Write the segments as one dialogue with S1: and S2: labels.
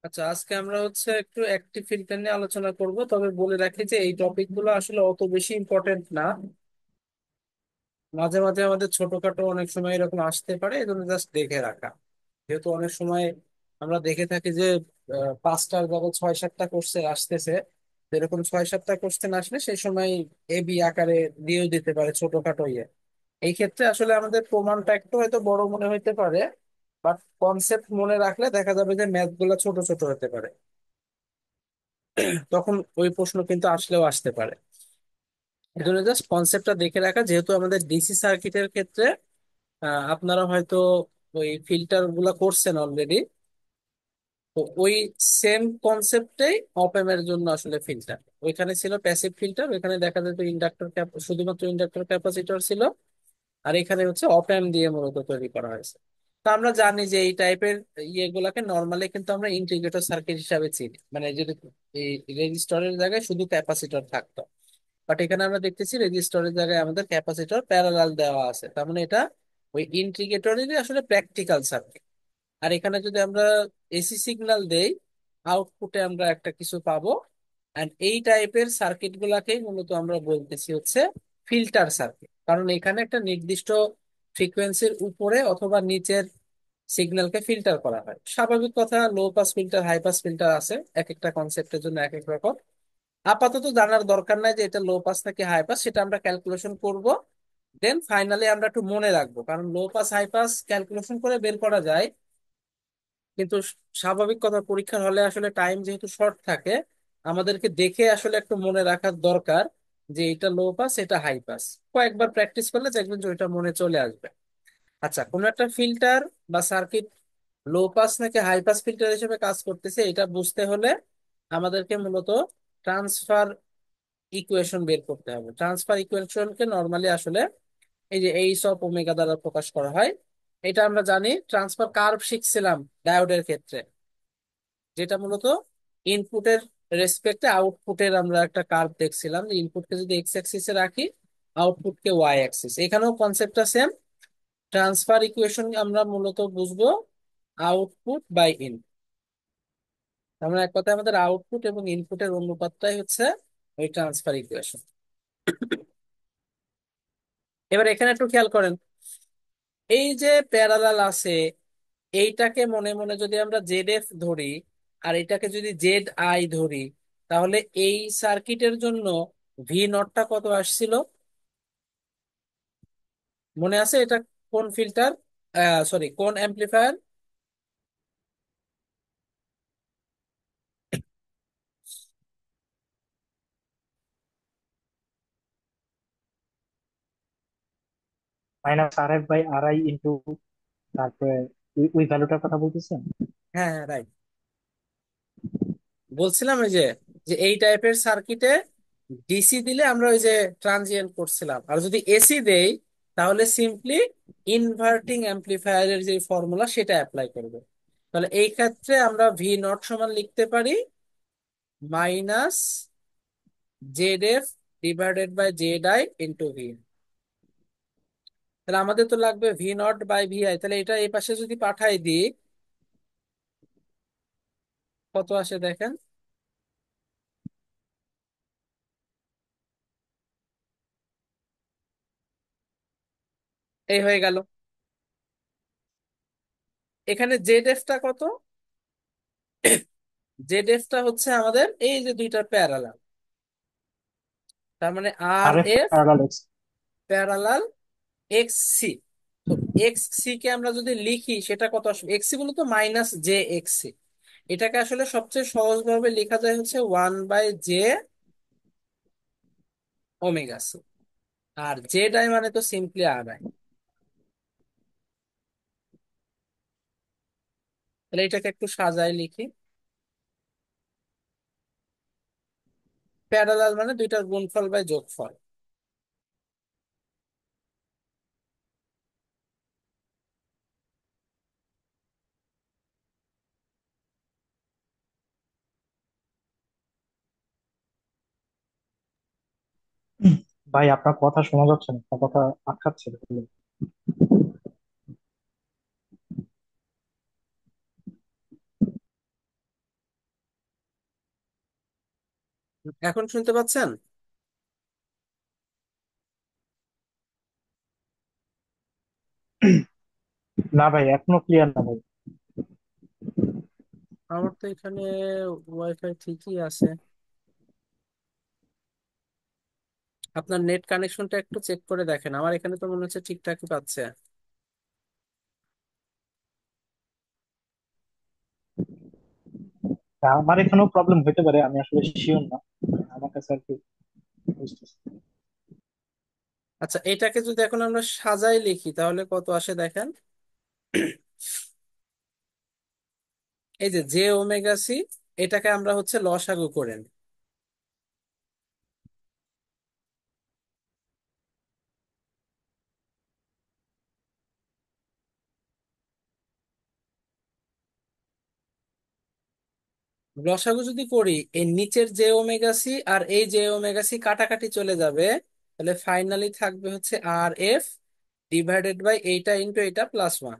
S1: আচ্ছা, আজকে আমরা একটু অ্যাক্টিভ ফিল্টার নিয়ে আলোচনা করব। তবে বলে রাখি যে এই টপিক গুলো আসলে অত বেশি ইম্পর্টেন্ট না। মাঝে মাঝে আমাদের ছোটখাটো অনেক সময় এরকম আসতে পারে, এই জন্য জাস্ট দেখে রাখা। যেহেতু অনেক সময় আমরা দেখে থাকি যে পাঁচটার জায়গায় ছয় সাতটা কোশ্চেন আসতেছে। তো এরকম ছয় সাতটা কোশ্চেন আসলে সেই সময় এবি আকারে দিয়েও দিতে পারে ছোটখাটো ইয়ে। এই ক্ষেত্রে আসলে আমাদের প্রমাণটা একটু হয়তো বড় মনে হইতে পারে, বাট কনসেপ্ট মনে রাখলে দেখা যাবে যে ম্যাথ গুলা ছোট ছোট হতে পারে। তখন ওই প্রশ্ন কিন্তু আসলেও আসতে পারে। এই জন্য জাস্ট কনসেপ্টটা দেখে রাখা, যেহেতু আমাদের ডিসি সার্কিটের ক্ষেত্রে আপনারা হয়তো ওই ফিল্টার গুলা করছেন অলরেডি। তো ওই সেম কনসেপ্টেই অপ এর জন্য আসলে ফিল্টার ওইখানে ছিল প্যাসিভ ফিল্টার, ওইখানে দেখা যেত ইন্ডাক্টর শুধুমাত্র ইন্ডাক্টর ক্যাপাসিটর ছিল। আর এখানে অপ এম্প দিয়ে মূলত তৈরি করা হয়েছে। তো আমরা জানি যে এই টাইপের ইয়েগুলাকে নর্মালি কিন্তু আমরা ইন্টিগ্রেটর সার্কিট হিসাবে চিনি, মানে যদি এই রেজিস্টরের জায়গায় শুধু ক্যাপাসিটর থাকতো। বাট এখানে আমরা দেখতেছি রেজিস্টরের জায়গায় আমাদের ক্যাপাসিটর প্যারালাল দেওয়া আছে, তার মানে এটা ওই ইন্টিগ্রেটরেরই আসলে প্র্যাকটিক্যাল সার্কিট। আর এখানে যদি আমরা এসি সিগন্যাল দেই, আউটপুটে আমরা একটা কিছু পাবো। এন্ড এই টাইপের সার্কিট গুলাকেই মূলত আমরা বলতেছি ফিল্টার সার্কিট, কারণ এখানে একটা নির্দিষ্ট ফ্রিকোয়েন্সির উপরে অথবা নিচের সিগন্যালকে ফিল্টার করা হয়। স্বাভাবিক কথা, low pass filter, high pass filter আছে, এক একটা কনসেপ্টের জন্য এক এক রকম। আপাতত জানার দরকার নাই যে এটা লো পাস নাকি হাই পাস, সেটা আমরা ক্যালকুলেশন করব। দেন ফাইনালি আমরা একটু মনে রাখবো, কারণ low pass high pass calculation করে বের করা যায়। কিন্তু স্বাভাবিক কথা, পরীক্ষার হলে আসলে টাইম যেহেতু শর্ট থাকে, আমাদেরকে দেখে আসলে একটু মনে রাখার দরকার যে এটা লো পাস এটা হাই পাস। কয়েকবার প্র্যাকটিস করলে দেখবেন যে ওইটা মনে চলে আসবে। আচ্ছা, কোনো একটা ফিল্টার বা সার্কিট লো পাস নাকি হাই পাস ফিল্টার হিসেবে কাজ করতেছে এটা বুঝতে হলে আমাদেরকে মূলত ট্রান্সফার ইকুয়েশন বের করতে হবে। ট্রান্সফার ইকুয়েশনকে নর্মালি আসলে এই যে এইচ অফ ওমেগা দ্বারা প্রকাশ করা হয়। এটা আমরা জানি, ট্রান্সফার কার্ভ শিখছিলাম ডায়োডের ক্ষেত্রে, যেটা মূলত ইনপুটের রেসপেক্টে আউটপুটের আমরা একটা কার্ভ দেখছিলাম, যে ইনপুটকে যদি এক্স অ্যাক্সিসে রাখি, আউটপুটকে ওয়াই অ্যাক্সিস। এখানেও কনসেপ্টটা সেম। ট্রান্সফার ইকুয়েশন আমরা মূলত বুঝবো আউটপুট বাই ইন। তার মানে এক কথায় আমাদের আউটপুট এবং ইনপুটের অনুপাতটাই ওই ট্রান্সফার ইকুয়েশন। এবার এখানে একটু খেয়াল করেন, এই যে প্যারালাল আছে, এইটাকে মনে মনে যদি আমরা জেড এফ ধরি, আর এটাকে যদি জেড আই ধরি, তাহলে এই সার্কিটের জন্য ভি নটটা কত আসছিল মনে আছে? এটা কোন ফিল্টার, সরি কোন amplifier?
S2: Minus R F by R I into, তারপরে ওই ভ্যালুটার কথা বলতেছেন?
S1: হ্যাঁ হ্যাঁ, রাইট। বলছিলাম ওই যে যে এই টাইপের সার্কিটে ডিসি দিলে আমরা ওই যে ট্রানজিয়েন্ট করছিলাম, আর যদি এসি দেই তাহলে সিম্পলি ইনভার্টিং অ্যাম্পলিফায়ারের যে ফর্মুলা সেটা অ্যাপ্লাই করবে। তাহলে এই ক্ষেত্রে আমরা ভি নট সমান লিখতে পারি minus Z F divided by Z I into V. তাহলে আমাদের তো লাগবে V naught by V I, তাহলে এটা এই পাশে যদি পাঠাই দিই কত আসে দেখেন। এই হয়ে গেল। এখানে জেড এফ টা কত? জেড এফ টা আমাদের এই যে দুইটা প্যারালাল, তার মানে আর
S2: R F
S1: F
S2: parallel X.
S1: Parallel X C. তো এক্স সি কে আমরা যদি লিখি সেটা কত আসবে? এক্স সি বলতো মাইনাস জে এক্স সি। এটাকে আসলে সবচেয়ে সহজ ভাবে লেখা যায় one by J omega C. আর জেড আই মানে তো সিম্পলি আর আই। তাহলে এটাকে একটু সাজায় লিখি। প্যারালাল মানে দুইটার গুণফল বাই যোগফল।
S2: ভাই আপনার কথা শোনা যাচ্ছে না, আপনার কথা আটকাচ্ছে।
S1: এখন শুনতে পাচ্ছেন?
S2: না ভাই, এখনো ক্লিয়ার না ভাই।
S1: আমার তো এখানে ওয়াইফাই ঠিকই আছে। আপনার নেট কানেকশনটা একটু চেক করে দেখেন, আমার এখানে তো মনে হচ্ছে ঠিকঠাকই পাচ্ছে।
S2: তা আমার এখানেও প্রবলেম হতে পারে, আমি আসলে শিওর না। আমার কাছে আর কি বুঝতেছি।
S1: আচ্ছা, এটাকে যদি এখন আমরা সাজাই লিখি তাহলে কত আসে দেখেন। এই যে জে ওমেগা সি, এটাকে আমরা হচ্ছে লসাগু করে নিই। লসাগু যদি করি, এই নিচের জে ওমেগা সি আর এই জে ওমেগা সি কাটাকাটি চলে যাবে, তাহলে ফাইনালি থাকবে হচ্ছে আর এফ ডিভাইডেড বাই এইটা ইন্টু এইটা প্লাস ওয়ান।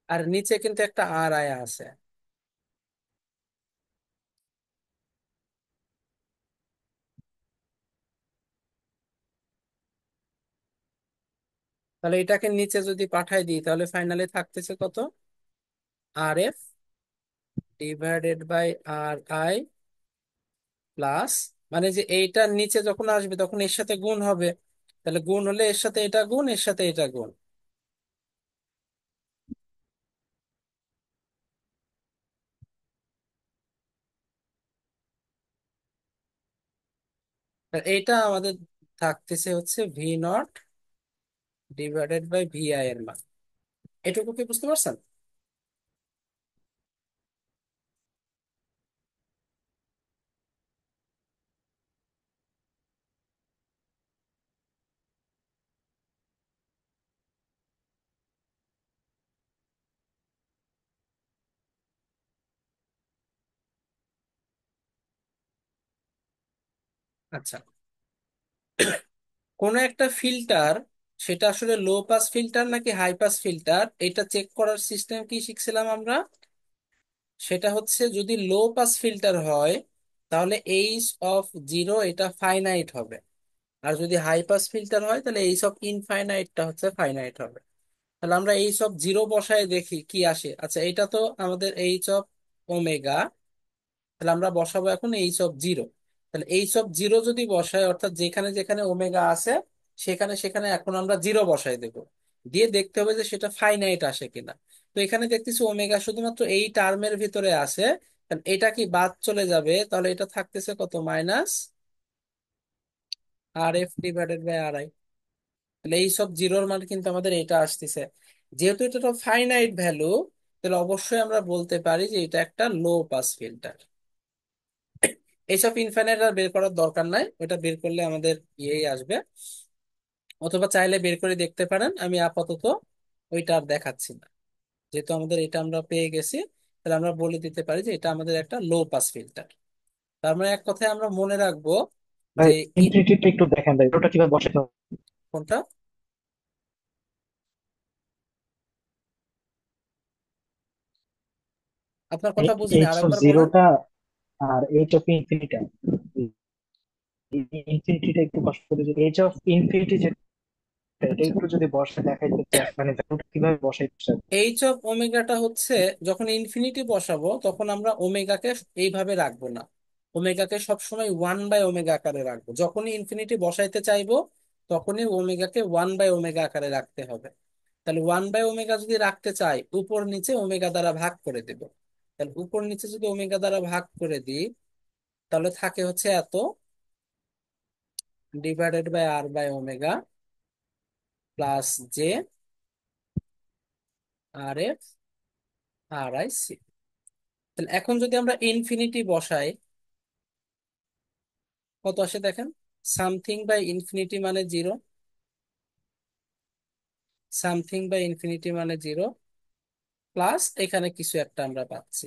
S1: আর নিচে কিন্তু একটা আর আয়া আছে। তাহলে এটাকে নিচে যদি পাঠাই দিই তাহলে ফাইনালি থাকতেছে কত, R F divided by R I plus, মানে যে এইটার নিচে যখন আসবে তখন এর সাথে গুণ হবে, তাহলে গুণ হলে এর সাথে এটা গুণ, এর সাথে এটা গুণ। আর এইটা আমাদের থাকতেছে হচ্ছে V naught divided by V I এর মান। এটুকু কি বুঝতে পারছেন? আচ্ছা, কোন একটা ফিল্টার, সেটা আসলে লো পাস ফিল্টার নাকি হাই পাস ফিল্টার, এটা চেক করার সিস্টেম কি শিখছিলাম আমরা? সেটা হচ্ছে যদি লো পাস ফিল্টার হয় তাহলে এইচ অফ জিরো এটা ফাইনাইট হবে, আর যদি হাই পাস ফিল্টার হয় তাহলে এইচ অফ ইনফাইনাইটটা হচ্ছে ফাইনাইট হবে। তাহলে আমরা এইচ অফ জিরো বসায় দেখি কি আসে। আচ্ছা, এটা তো আমাদের এইচ অফ ওমেগা, তাহলে আমরা বসাবো এখন এইচ অফ জিরো। তাহলে এইচ অফ জিরো যদি বসাই, অর্থাৎ যেখানে যেখানে ওমেগা আছে সেখানে সেখানে এখন আমরা জিরো বসাই দেব, দিয়ে দেখতে হবে যে সেটা ফাইনাইট আসে কিনা। তো এখানে দেখতেছি ওমেগা শুধুমাত্র এই টার্মের ভিতরে আছে, তাহলে এটা কি বাদ চলে যাবে, তাহলে এটা থাকতেছে কত, minus R F divided by R I. তাহলে এই সব জিরোর মান কিন্তু আমাদের এটা আসতেছে। যেহেতু এটা তো ফাইনাইট ভ্যালু, তাহলে অবশ্যই আমরা বলতে পারি যে এটা একটা লো পাস ফিল্টার। এইসব ইনফাইনাইট আর বের করার দরকার নাই, ওটা বের করলে আমাদের ইয়েই আসবে। অথবা চাইলে বের করে দেখতে পারেন, আমি আপাতত ওইটা আর দেখাচ্ছি না। যেহেতু আমাদের এটা আমরা পেয়ে গেছি, তাহলে আমরা বলে দিতে পারি যে এটা আমাদের একটা লো পাস ফিল্টার। তার মানে এক কথায় আমরা মনে রাখবো যে
S2: ভাই, ইনফিনিটিটা একটু দেখেন ভাই, ওটা কিভাবে বসাতে হবে।
S1: কোনটা, আপনার কথা বুঝিনি,
S2: এইচ অফ
S1: আরেকবার বলেন।
S2: জিরোটা আর এইচ অফ ইনফিনিটা, ইনফিনিটিটা একটু কষ্ট করে, যদি এইচ অফ ইনফিনিটি যেটা, এটা
S1: আচ্ছা,
S2: একটু যদি বসে দেখাইতে চায়, মানে ভ্যালুটা কিভাবে বসাইতে চায়।
S1: এইচ অফ ওমেগাটা হচ্ছে যখন ইনফিনিটি বসাবো তখন আমরা ওমেগাকে এইভাবে রাখবো না, ওমেগাকে সবসময় ওয়ান বাই ওমেগা আকারে রাখবো। যখনই ইনফিনিটি বসাইতে চাইবো তখনই ওমেগাকে ওয়ান বাই ওমেগা আকারে রাখতে হবে। তাহলে ওয়ান বাই ওমেগা যদি রাখতে চাই, উপর নিচে ওমেগা দ্বারা ভাগ করে দেব। তাহলে উপর নিচে যদি ওমেগা দ্বারা ভাগ করে দিই তাহলে থাকে হচ্ছে এত divided by R by omega plus J R F R I C. তাহলে এখন যদি আমরা ইনফিনিটি বসাই কত আসে দেখেন, সামথিং বাই ইনফিনিটি মানে জিরো, সামথিং বাই ইনফিনিটি মানে জিরো প্লাস এখানে কিছু একটা আমরা পাচ্ছি।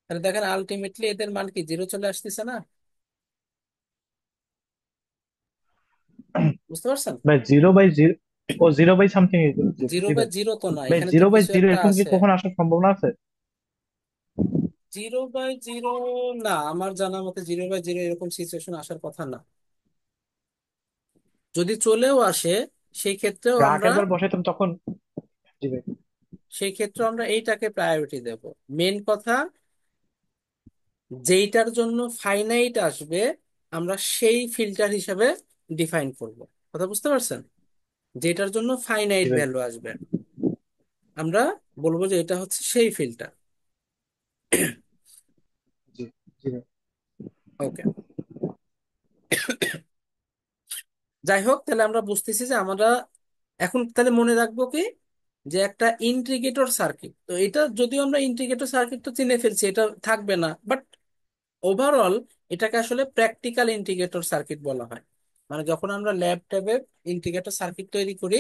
S1: তাহলে দেখেন আলটিমেটলি এদের মান কি জিরো চলে আসতেছে না? বুঝতে পারছেন?
S2: ভাই, জিরো বাই জিরো, ও 0/something,
S1: zero
S2: zero.
S1: By zero তো না,
S2: ভাই
S1: এখানে তো
S2: জিরো বাই
S1: কিছু
S2: জিরো
S1: একটা
S2: এরকম কি
S1: আছে।
S2: কখনো আসার সম্ভাবনা আছে?
S1: 0/0 না, আমার জানা মতে 0/0 এরকম সিচুয়েশন আসার কথা না। যদি চলেও আসে, সেই ক্ষেত্রেও আমরা
S2: আগের বার বসাইতাম তখন। জি ভাই।
S1: এইটাকে প্রায়োরিটি দেব। মেন কথা, যেইটার জন্য ফাইনাইট আসবে আমরা সেই ফিল্টার হিসাবে ডিফাইন করব। কথা বুঝতে পারছেন? যেটার জন্য
S2: জি
S1: ফাইনাইট
S2: ভাই।
S1: ভ্যালু আসবে আমরা বলবো যে এটা হচ্ছে সেই ফিল্টার।
S2: জি। জি ভাই।
S1: ওকে, যাই হোক, তাহলে আমরা বুঝতেছি যে আমরা এখন তাহলে মনে রাখবো কি, যে একটা ইন্টিগ্রেটর সার্কিট, তো এটা যদিও আমরা ইন্টিগ্রেটর সার্কিট তো চিনে ফেলছি, এটা থাকবে না, বাট ওভারঅল এটাকে আসলে প্র্যাকটিক্যাল ইন্টিগ্রেটর সার্কিট বলা হয়। মানে যখন আমরা ল্যাব ট্যাবে ইন্টিগ্রেটর সার্কিট তৈরি করি,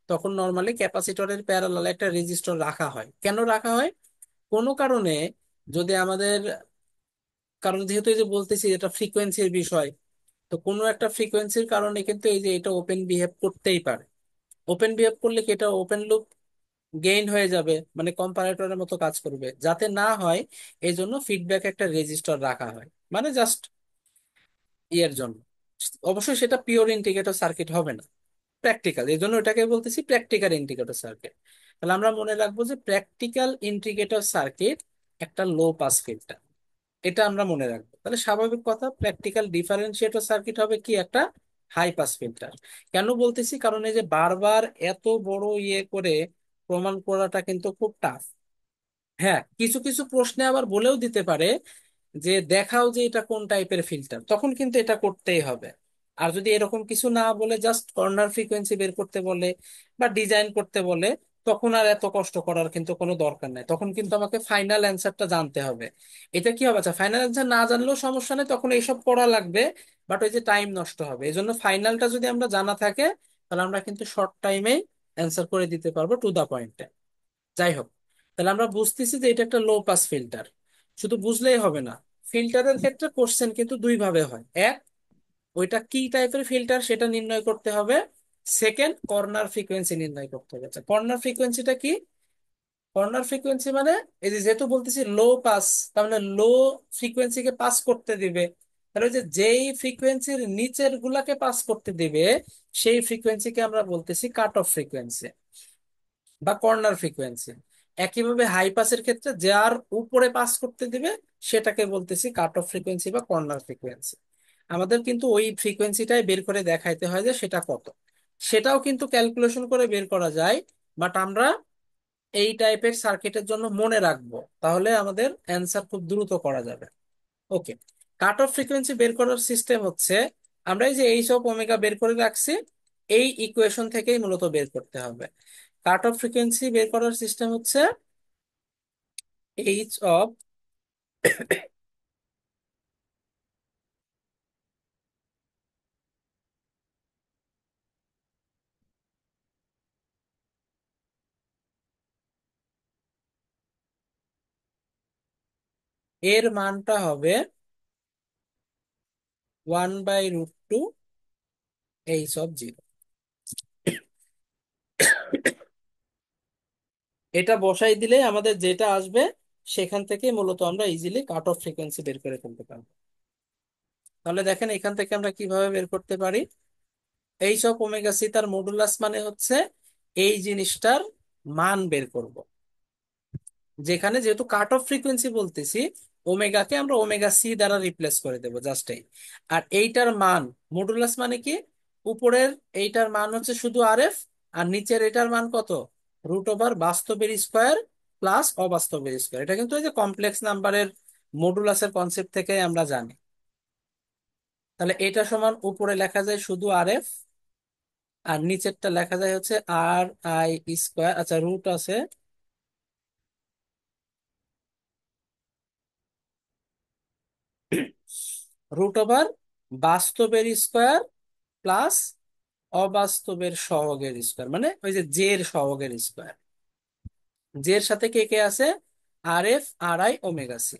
S1: তখন নর্মালি ক্যাপাসিটরের প্যারালালে একটা রেজিস্টর রাখা হয়। কেন রাখা হয়? কোনো কারণে যদি আমাদের, কারণ যেহেতু এই যে বলতেছি এটা ফ্রিকোয়েন্সির বিষয়, তো কোনো একটা ফ্রিকোয়েন্সির কারণে কিন্তু এই যে এটা ওপেন বিহেভ করতেই পারে। ওপেন বিহেভ করলে কি এটা ওপেন লুপ গেইন হয়ে যাবে, মানে কম্পারেটরের মতো কাজ করবে, যাতে না হয় এই জন্য ফিডব্যাক একটা রেজিস্টার রাখা হয়, মানে জাস্ট ইয়ের জন্য। অবশ্যই সেটা পিওর ইন্টিগ্রেটর সার্কিট হবে না, প্র্যাকটিক্যাল, এই জন্য এটাকে বলতেছি প্র্যাকটিক্যাল ইন্টিগ্রেটর সার্কিট। তাহলে আমরা মনে রাখবো যে প্র্যাকটিক্যাল ইন্টিগ্রেটর সার্কিট একটা লো পাস ফিল্টার, এটা আমরা মনে রাখবো। তাহলে স্বাভাবিক কথা, প্র্যাকটিক্যাল ডিফারেন্সিয়েটর সার্কিট হবে কি, একটা হাই পাস ফিল্টার। কেন বলতেছি, কারণ এই যে বারবার এত বড় ইয়ে করে প্রমাণ করাটা কিন্তু খুব টাফ। হ্যাঁ, কিছু কিছু প্রশ্নে আবার বলেও দিতে পারে যে দেখাও যে এটা কোন টাইপের ফিল্টার, তখন কিন্তু এটা করতেই হবে। আর যদি এরকম কিছু না বলে জাস্ট কর্নার ফ্রিকোয়েন্সি বের করতে বলে বা ডিজাইন করতে বলে, তখন আর এত কষ্ট করার কিন্তু কোনো দরকার নাই, তখন কিন্তু আমাকে ফাইনাল অ্যান্সারটা জানতে হবে। এটা কি হবে, আচ্ছা ফাইনাল অ্যান্সার না জানলেও সমস্যা নেই, তখন এইসব পড়া লাগবে, বাট ওই যে টাইম নষ্ট হবে। এই জন্য ফাইনালটা যদি আমরা জানা থাকে, তাহলে আমরা কিন্তু শর্ট টাইমেই অ্যান্সার করে দিতে পারবো টু দা পয়েন্টে। যাই হোক, তাহলে আমরা বুঝতেছি যে এটা একটা লো পাস ফিল্টার। শুধু বুঝলেই হবে না, ফিল্টারের ক্ষেত্রে কোশ্চেন কিন্তু দুই ভাবে হয়। এক, ওইটা কি টাইপের ফিল্টার সেটা নির্ণয় করতে হবে। সেকেন্ড, কর্নার ফ্রিকোয়েন্সি নির্ণয় করতে হবে। আচ্ছা, কর্নার ফ্রিকোয়েন্সিটা কি? কর্নার ফ্রিকোয়েন্সি মানে এই যে যেহেতু বলতেছি লো পাস, তার মানে লো ফ্রিকোয়েন্সিকে পাস করতে দিবে। তাহলে ওই যে যেই ফ্রিকোয়েন্সির নিচের গুলাকে পাস করতে দিবে, সেই ফ্রিকোয়েন্সিকে আমরা বলতেছি কাট অফ ফ্রিকোয়েন্সি বা কর্নার ফ্রিকোয়েন্সি। একইভাবে হাই পাসের ক্ষেত্রে যার উপরে পাস করতে দিবে, সেটাকে বলতেছি কাট অফ ফ্রিকোয়েন্সি বা কর্নার ফ্রিকোয়েন্সি। আমাদের কিন্তু ওই ফ্রিকোয়েন্সিটাই বের করে দেখাইতে হয় যে সেটা কত। সেটাও কিন্তু ক্যালকুলেশন করে বের করা যায়, বাট আমরা এই টাইপের সার্কিটের জন্য মনে রাখবো, তাহলে আমাদের অ্যান্সার খুব দ্রুত করা যাবে। ওকে, কাট অফ ফ্রিকোয়েন্সি বের করার সিস্টেম হচ্ছে, আমরা এই যে এইচ অফ ওমেগা বের করে রাখছি, এই ইকুয়েশন থেকেই মূলত বের করতে হবে। কাট অফ ফ্রিকোয়েন্সি বের করার সিস্টেম হচ্ছে এইচ অফ, এর মানটা হবে 1/√2 এইচ অফ জিরো। এটা বসাই দিলে আমাদের যেটা আসবে, সেখান থেকে মূলত আমরা ইজিলি কাট অফ ফ্রিকোয়েন্সি বের করে ফেলতে পারবো। তাহলে দেখেন এখান থেকে আমরা কিভাবে বের করতে পারি। এইচ অফ ওমেগা সি তার মডুলাস মানে হচ্ছে এই জিনিসটার মান বের করব, যেখানে যেহেতু কাট অফ ফ্রিকোয়েন্সি বলতেছি, ওমেগাকে আমরা ওমেগা সি দ্বারা রিপ্লেস করে দেবো জাস্ট এই। আর এইটার মান, মডুলাস মানে কি, উপরের এইটার মান হচ্ছে শুধু আর এফ, আর নিচের এটার মান কত, √ওভার বাস্তবের স্কোয়ার প্লাস অবাস্তবের স্কোয়ার। এটা কিন্তু এই যে কমপ্লেক্স নাম্বারের মডুলাসের কনসেপ্ট থেকে আমরা জানি। তাহলে এটা সমান উপরে লেখা যায় শুধু আর এফ, আর নিচেরটা লেখা যায় হচ্ছে আর আই স্কোয়ার, আচ্ছা রুট আছে, √ওভার বাস্তবের স্কোয়ার প্লাস অবাস্তবের সহগের স্কোয়ার, মানে ওই যে জে এর সহগের স্কোয়ার। জে এর সাথে কে কে আছে, R F, R I, omega C.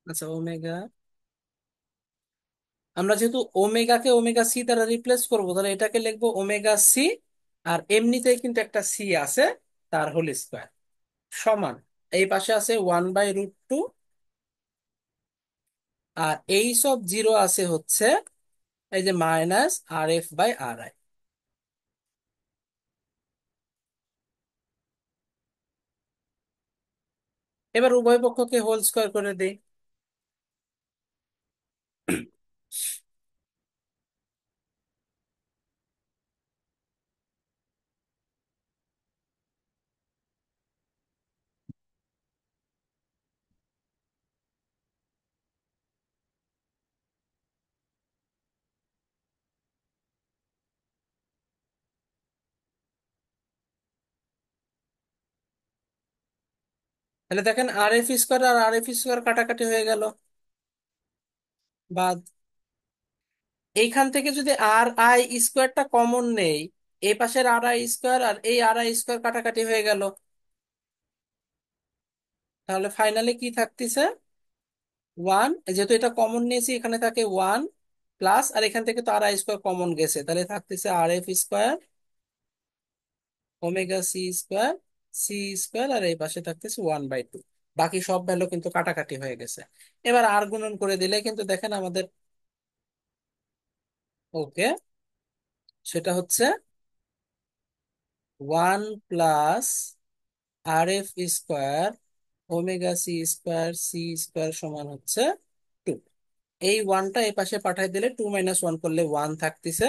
S1: আচ্ছা ওমেগা, আমরা যেহেতু ওমেগাকে ওমেগা সি দ্বারা রিপ্লেস করবো, তাহলে এটাকে লিখবো ওমেগা সি, আর এমনিতেই কিন্তু একটা সি আছে, তার হোল স্কোয়ার, সমান, এই পাশে আছে 1/√2, আর এই সব জিরো আছে হচ্ছে এই যে -RF/RI। এবার উভয় পক্ষকে হোল স্কোয়ার করে দিই। তাহলে দেখেন RF² আর RF² কাটাকাটি হয়ে গেল, বাদ। এইখান থেকে যদি RI² কমন নেই, এই পাশের RI² আর এই RI² কাটাকাটি হয়ে গেল, তাহলে ফাইনালি কি থাকতেছে? 1, যেহেতু এটা কমন নিয়েছি এখানে থাকে 1 প্লাস, আর এখান থেকে তো RI² কমন গেছে, তাহলে থাকতেছে RF², omega C C square, আর এই পাশে থাকতেছে 1/2। বাকি সব ভ্যালু কিন্তু কাটাকাটি হয়ে গেছে। এবার আর গুণন করে দিলে কিন্তু দেখেন আমাদের, ওকে, সেটা হচ্ছে 1 plus RF² omega C square সমান হচ্ছে 2। এই ওয়ানটা এই পাশে পাঠাই দিলে 2 - 1 করলে 1 থাকতেছে।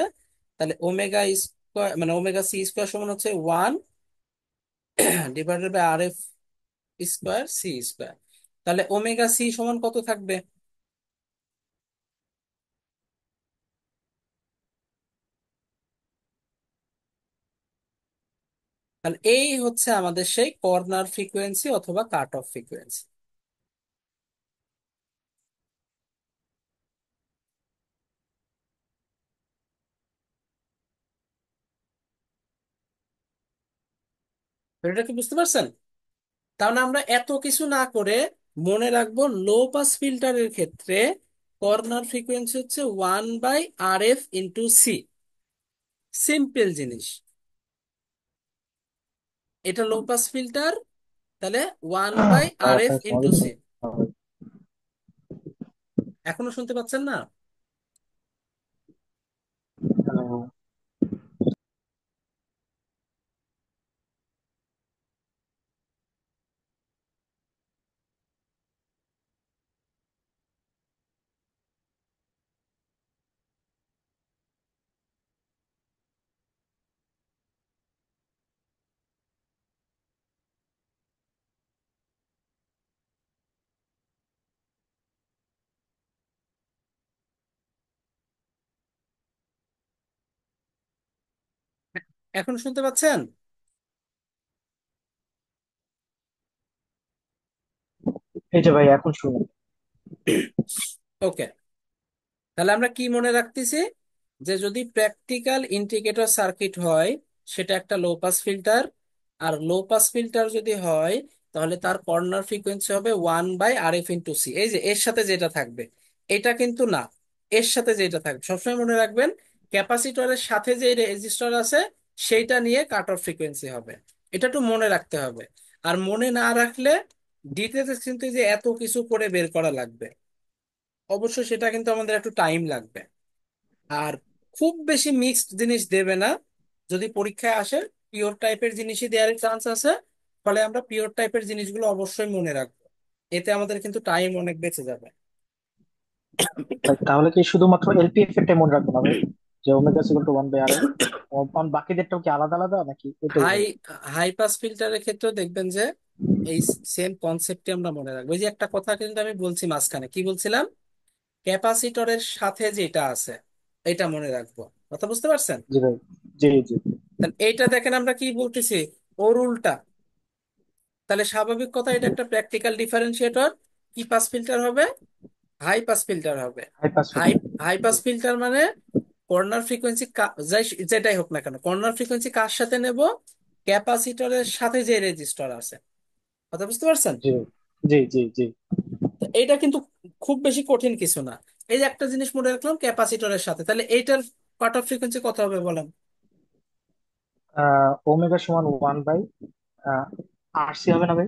S1: তাহলে ওমেগা স্কোয়ার মানে ওমেগা সি স্কোয়ার সমান হচ্ছে 1 / RF² সি স্কোয়ার। তাহলে ওমেগা সি সমান কত থাকবে? তাহলে এই হচ্ছে আমাদের সেই কর্নার ফ্রিকোয়েন্সি অথবা কাট অফ ফ্রিকোয়েন্সি। এটা কি বুঝতে পারছেন? তাহলে আমরা এত কিছু না করে মনে রাখবো লো পাস ফিল্টারের ক্ষেত্রে কর্নার ফ্রিকোয়েন্সি হচ্ছে 1/RF × সি। সিম্পল জিনিস, এটা লো পাস ফিল্টার, তাহলে ওয়ান বাই আর এফ
S2: তাই
S1: ইন্টু
S2: স্বাভাবিক
S1: সি
S2: হবে।
S1: এখনো শুনতে পাচ্ছেন না?
S2: আহ,
S1: এখন শুনতে পাচ্ছেন?
S2: এই যে ভাই এখন শুনুন।
S1: ওকে, তাহলে আমরা কি মনে রাখতেছি, যে যদি প্র্যাকটিক্যাল ইন্টিগ্রেটর সার্কিট হয় সেটা একটা লো পাস ফিল্টার, আর লো পাস ফিল্টার যদি হয় তাহলে তার কর্নার ফ্রিকোয়েন্সি হবে 1/RF × সি। এই যে এর সাথে যেটা থাকবে, এটা কিন্তু না, এর সাথে যেটা থাকবে সবসময় মনে রাখবেন, ক্যাপাসিটরের সাথে যে রেজিস্টার আছে সেইটা নিয়ে কাট অফ ফ্রিকোয়েন্সি হবে। এটা একটু মনে রাখতে হবে। আর মনে না রাখলে ডিটেলস কিন্তু এই যে এত কিছু করে বের করা লাগবে, অবশ্যই সেটা কিন্তু আমাদের একটু টাইম লাগবে। আর খুব বেশি মিক্সড জিনিস দেবে না, যদি পরীক্ষায় আসে পিওর টাইপের জিনিসই দেওয়ার চান্স আছে, ফলে আমরা পিওর টাইপের জিনিসগুলো অবশ্যই মনে রাখবো, এতে আমাদের কিন্তু টাইম অনেক বেঁচে যাবে।
S2: ভাই, তাহলে কি শুধুমাত্র এলপিএফ এরটাই মনে রাখবো না ভাই, যে ওমেগা সিকুয়াল টু 1/RF? বাকিদেরটাও কি আলাদা আলাদা নাকি এটাই
S1: হাই
S2: ভাই?
S1: হাই পাস ফিল্টারের ক্ষেত্রে দেখবেন যে এই সেম কনসেপ্টটি আমরা মনে রাখবো। এই যে একটা কথা কিন্তু আমি বলছি মাঝখানে, কি বলছিলাম, ক্যাপাসিটরের সাথে যেটা আছে এটা মনে রাখবো, কথা বুঝতে পারছেন?
S2: জি ভাই। জি জি।
S1: তাহলে এইটা দেখেন আমরা কি বলতেছি, ওর উল্টা। তাহলে স্বাভাবিক কথা, এটা একটা প্র্যাকটিক্যাল ডিফারেন্সিয়েটর, কি পাস ফিল্টার হবে? হাই পাস ফিল্টার হবে।
S2: High pass
S1: high
S2: filter.
S1: High pass filter মানে কর্নার ফ্রিকোয়েন্সি, যেটাই হোক না কেন, কর্নার ফ্রিকোয়েন্সি কার সাথে নেব? ক্যাপাসিটরের সাথে যে রেজিস্টার আছে, কথা বুঝতে পারছেন?
S2: জি ভাই। জি জি জি।
S1: তো এইটা কিন্তু খুব বেশি কঠিন কিছু না। এই যে একটা জিনিস মনে রাখলাম ক্যাপাসিটরের সাথে, তাহলে এইটার কাট অফ ফ্রিকোয়েন্সি কত হবে বলেন?
S2: ওমেগা সমান 1 বাই আর সি হবে না ভাই?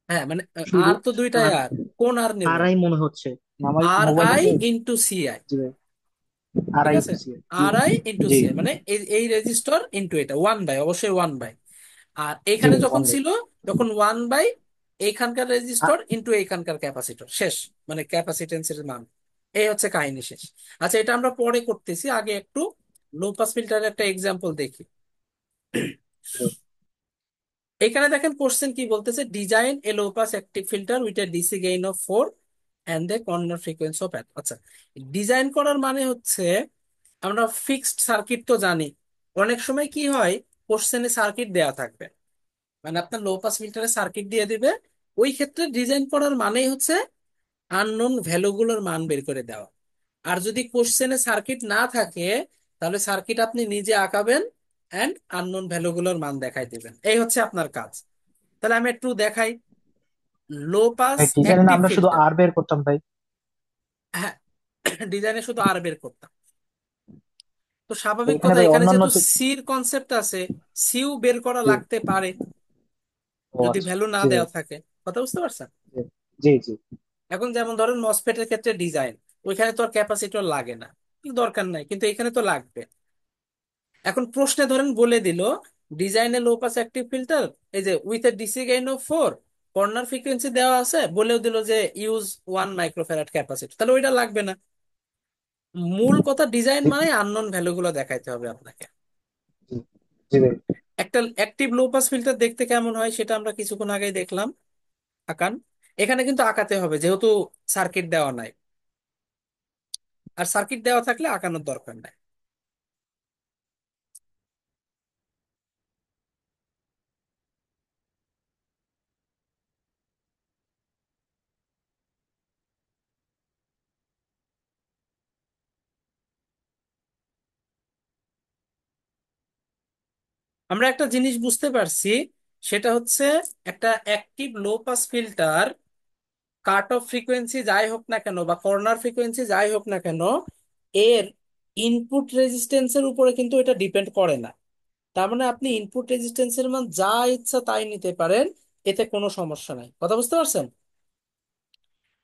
S1: হ্যাঁ মানে
S2: শুধু
S1: আর তো দুইটাই
S2: আর
S1: আর, কোন আর নিব?
S2: আর আই মনে হচ্ছে আমার
S1: আর আই
S2: মোবাইলটাতে।
S1: Into C I.
S2: জি ভাই, আর
S1: ঠিক
S2: আই
S1: আছে,
S2: ইন্টু সি। জি
S1: R I into
S2: G
S1: C I মানে এই এই রেজিস্টর ইন্টু এটা 1/, অবশ্যই 1/। আর
S2: জি
S1: এখানে
S2: ভাই,
S1: যখন
S2: 1 বাই।
S1: ছিল তখন 1/, এইখানকার রেজিস্টর ইন্টু এইখানকার ক্যাপাসিটর, শেষ। মানে ক্যাপাসিটেন্সের মান। এই হচ্ছে কাহিনী শেষ। আচ্ছা, এটা আমরা পরে করতেছি, আগে একটু লো পাস ফিল্টারের একটা এক্সাম্পল দেখি। এখানে দেখেন কোশ্চেন কি বলতেছে, design a low pass active filter with a DC gain of 4 and the corner frequency of at. আচ্ছা, ডিজাইন করার মানে হচ্ছে, আমরা ফিক্সড সার্কিট তো জানি। অনেক সময় কি হয়, কোশ্চেনে সার্কিট দেয়া থাকবে, মানে আপনার লো পাস ফিল্টারে সার্কিট দিয়ে দিবে। ওই ক্ষেত্রে ডিজাইন করার মানেই হচ্ছে আননোন ভ্যালুগুলোর মান বের করে দেওয়া। আর যদি কোশ্চেনে সার্কিট না থাকে, তাহলে সার্কিট আপনি নিজে আঁকাবেন অ্যান্ড আননোন ভ্যালুগুলোর মান দেখাই দিবেন, এই হচ্ছে আপনার কাজ। তাহলে আমি একটু দেখাই। লো পাস
S2: ভাই ডিজাইনে না
S1: অ্যাক্টিভ
S2: আমরা শুধু
S1: ফিল্টার,
S2: আর বের করতাম ভাই।
S1: হ্যাঁ, ডিজাইনে শুধু আর বের করতাম। তো
S2: তো
S1: স্বাভাবিক
S2: এখানে
S1: কথা,
S2: ভাই
S1: এখানে
S2: অন্যান্য
S1: যেহেতু সির কনসেপ্ট আছে, সিউ বের করা
S2: জি।
S1: লাগতে পারে
S2: ও
S1: যদি
S2: আচ্ছা।
S1: ভ্যালু না
S2: জি ভাই।
S1: দেওয়া থাকে। কথা বুঝতে পারছেন?
S2: জি জি জি।
S1: এখন যেমন ধরেন মসফেটের ক্ষেত্রে ডিজাইন, ওইখানে তো আর ক্যাপাসিটর লাগে না, দরকার নাই, কিন্তু এখানে তো লাগবে। এখন প্রশ্নে ধরেন বলে দিল, ডিজাইনে লো পাস অ্যাক্টিভ ফিল্টার, এই যে with a DC gain of 4, corner frequency দেওয়া আছে, বলেও দিল যে ইউজ 1 মাইক্রোফ্যারাড ক্যাপাসিটর, তাহলে ওইটা লাগবে না। মূল কথা, ডিজাইন
S2: জি
S1: মানে আননোন ভ্যালু গুলো দেখাইতে হবে আপনাকে।
S2: জি। জি ভাই।
S1: একটা অ্যাক্টিভ লো পাস ফিল্টার দেখতে কেমন হয় সেটা আমরা কিছুক্ষণ আগেই দেখলাম। আঁকান। এখানে কিন্তু আঁকাতে হবে, যেহেতু সার্কিট দেওয়া নাই। আর সার্কিট দেওয়া থাকলে আঁকানোর দরকার নাই। আমরা একটা জিনিস বুঝতে পারছি, সেটা হচ্ছে একটা অ্যাক্টিভ লো pass filter cut off frequency যাই হোক না কেন বা কর্নার ফ্রিকোয়েন্সি যাই হোক না কেন, এর ইনপুট রেজিস্ট্যান্সের উপরে কিন্তু এটা ডিপেন্ড করে না। তার মানে আপনি ইনপুট রেজিস্ট্যান্সের মান যা ইচ্ছা তাই নিতে পারেন, এতে কোনো সমস্যা নাই। কথা বুঝতে পারছেন?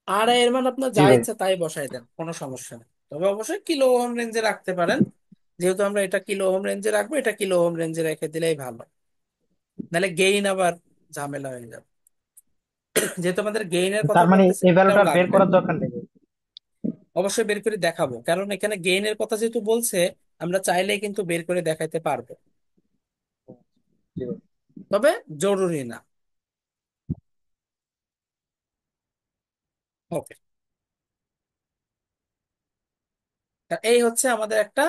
S1: আর এর মান আপনার
S2: জি
S1: যা
S2: ভাই।
S1: ইচ্ছা তাই বসাই দেন, কোনো সমস্যা নেই। তবে অবশ্যই কিলো ওহম রেঞ্জে রাখতে পারেন। যেহেতু আমরা এটা কিলো ওহম রেঞ্জে রাখবো, এটা কিলো ওহম রেঞ্জে রেখে দিলেই ভালো। নাহলে গেইন আবার ঝামেলা হয়ে যাবে। যেহেতু আমাদের গেইনের কথা
S2: তার মানে
S1: বলতেছি,
S2: এই
S1: এটাও
S2: ভ্যালুটা বের
S1: লাগবে।
S2: করার দরকার নেই ভাই।
S1: অবশ্যই বের করে দেখাবো, কারণ এখানে গেইনের কথা যেহেতু বলছে, আমরা চাইলেই কিন্তু বের করে দেখাইতে পারবো।
S2: জি ভাই।
S1: তবে জরুরি না। ওকে, এই হচ্ছে আমাদের একটা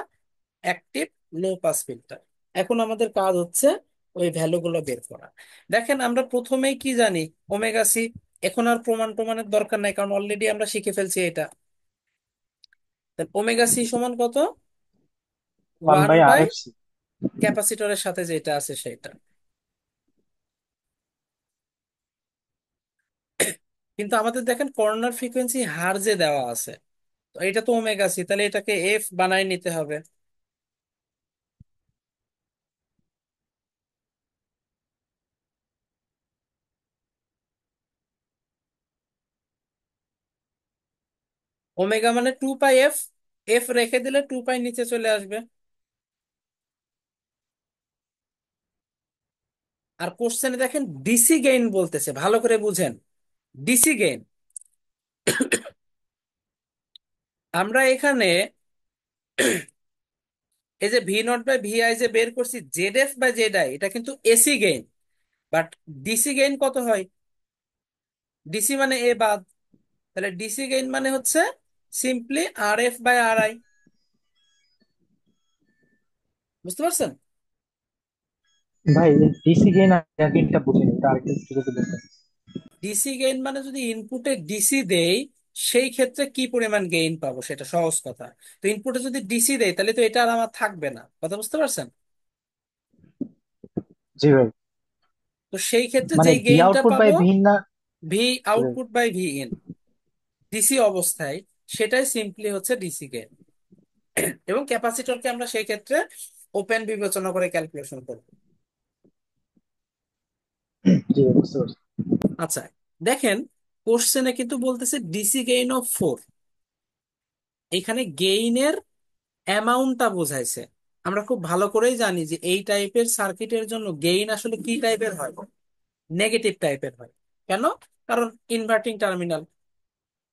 S1: অ্যাক্টিভ লো পাস ফিল্টার। এখন আমাদের কাজ হচ্ছে ওই ভ্যালুগুলো বের করা। দেখেন আমরা প্রথমেই কি জানি, ওমেগা সি। এখন আর প্রমাণের দরকার নাই, কারণ অলরেডি আমরা শিখে ফেলছি এটা। ওমেগা সি সমান কত?
S2: One
S1: one
S2: by R
S1: by
S2: F C.
S1: ক্যাপাসিটরের সাথে যেটা আছে সেটা। কিন্তু আমাদের দেখেন কর্নার ফ্রিকোয়েন্সি হার যে দেওয়া আছে, তো এটা তো ওমেগা সি, তাহলে এটাকে এফ বানায় নিতে হবে। ওমেগা মানে 2 পাই এফ, এফ রেখে দিলে 2 পাই নিচে চলে আসবে। আর কোশ্চেনে দেখেন ডিসি গেইন বলতেছে, ভালো করে বুঝেন। ডিসি গেইন, আমরা এখানে এই যে V0/VI যে বের করছি, ZF/ZI, এটা কিন্তু AC gain. But DC gain কত হয়? ডিসি মানে এ বাদ। তাহলে ডিসি গেইন মানে হচ্ছে সিম্পলি RF/RI। বুঝতে পারছেন?
S2: ভাই ডিসি গেইন আর গেইনটা বুঝিনি, এটা আরেকটু একটু যদি বলতেন।
S1: ডিসি গেইন মানে যদি ইনপুটে ডিসি দেই, সেই ক্ষেত্রে কি পরিমাণ গেইন পাবো, সেটা সহজ কথা। তো ইনপুটে যদি ডিসি দেই, তাহলে তো এটা আর আমার থাকবে না। কথা বুঝতে পারছেন?
S2: জি ভাই।
S1: তো সেই ক্ষেত্রে
S2: মানে
S1: যেই
S2: ভি
S1: গেইনটা
S2: আউটপুট বাই
S1: পাবো,
S2: ভি ইন না?
S1: ভি
S2: জি ভাই।
S1: Output by V in. DC অবস্থায়, সেটাই সিম্পলি হচ্ছে ডিসি গেইন। এবং ক্যাপাসিটরকে আমরা সেই ক্ষেত্রে ওপেন বিবেচনা করে ক্যালকুলেশন করব।
S2: জি ভাই, বুঝতে পারছি।
S1: আচ্ছা, দেখেন কোশ্চেনে কিন্তু বলতেছে ডিসি গেইন অফ 4। এখানে গেইনের অ্যামাউন্টটা বোঝাইছে। আমরা খুব ভালো করেই জানি যে এই টাইপের সার্কিটের জন্য গেইন আসলে কি টাইপের হয়, নেগেটিভ টাইপের হয়। কেন? কারণ ইনভার্টিং টার্মিনাল,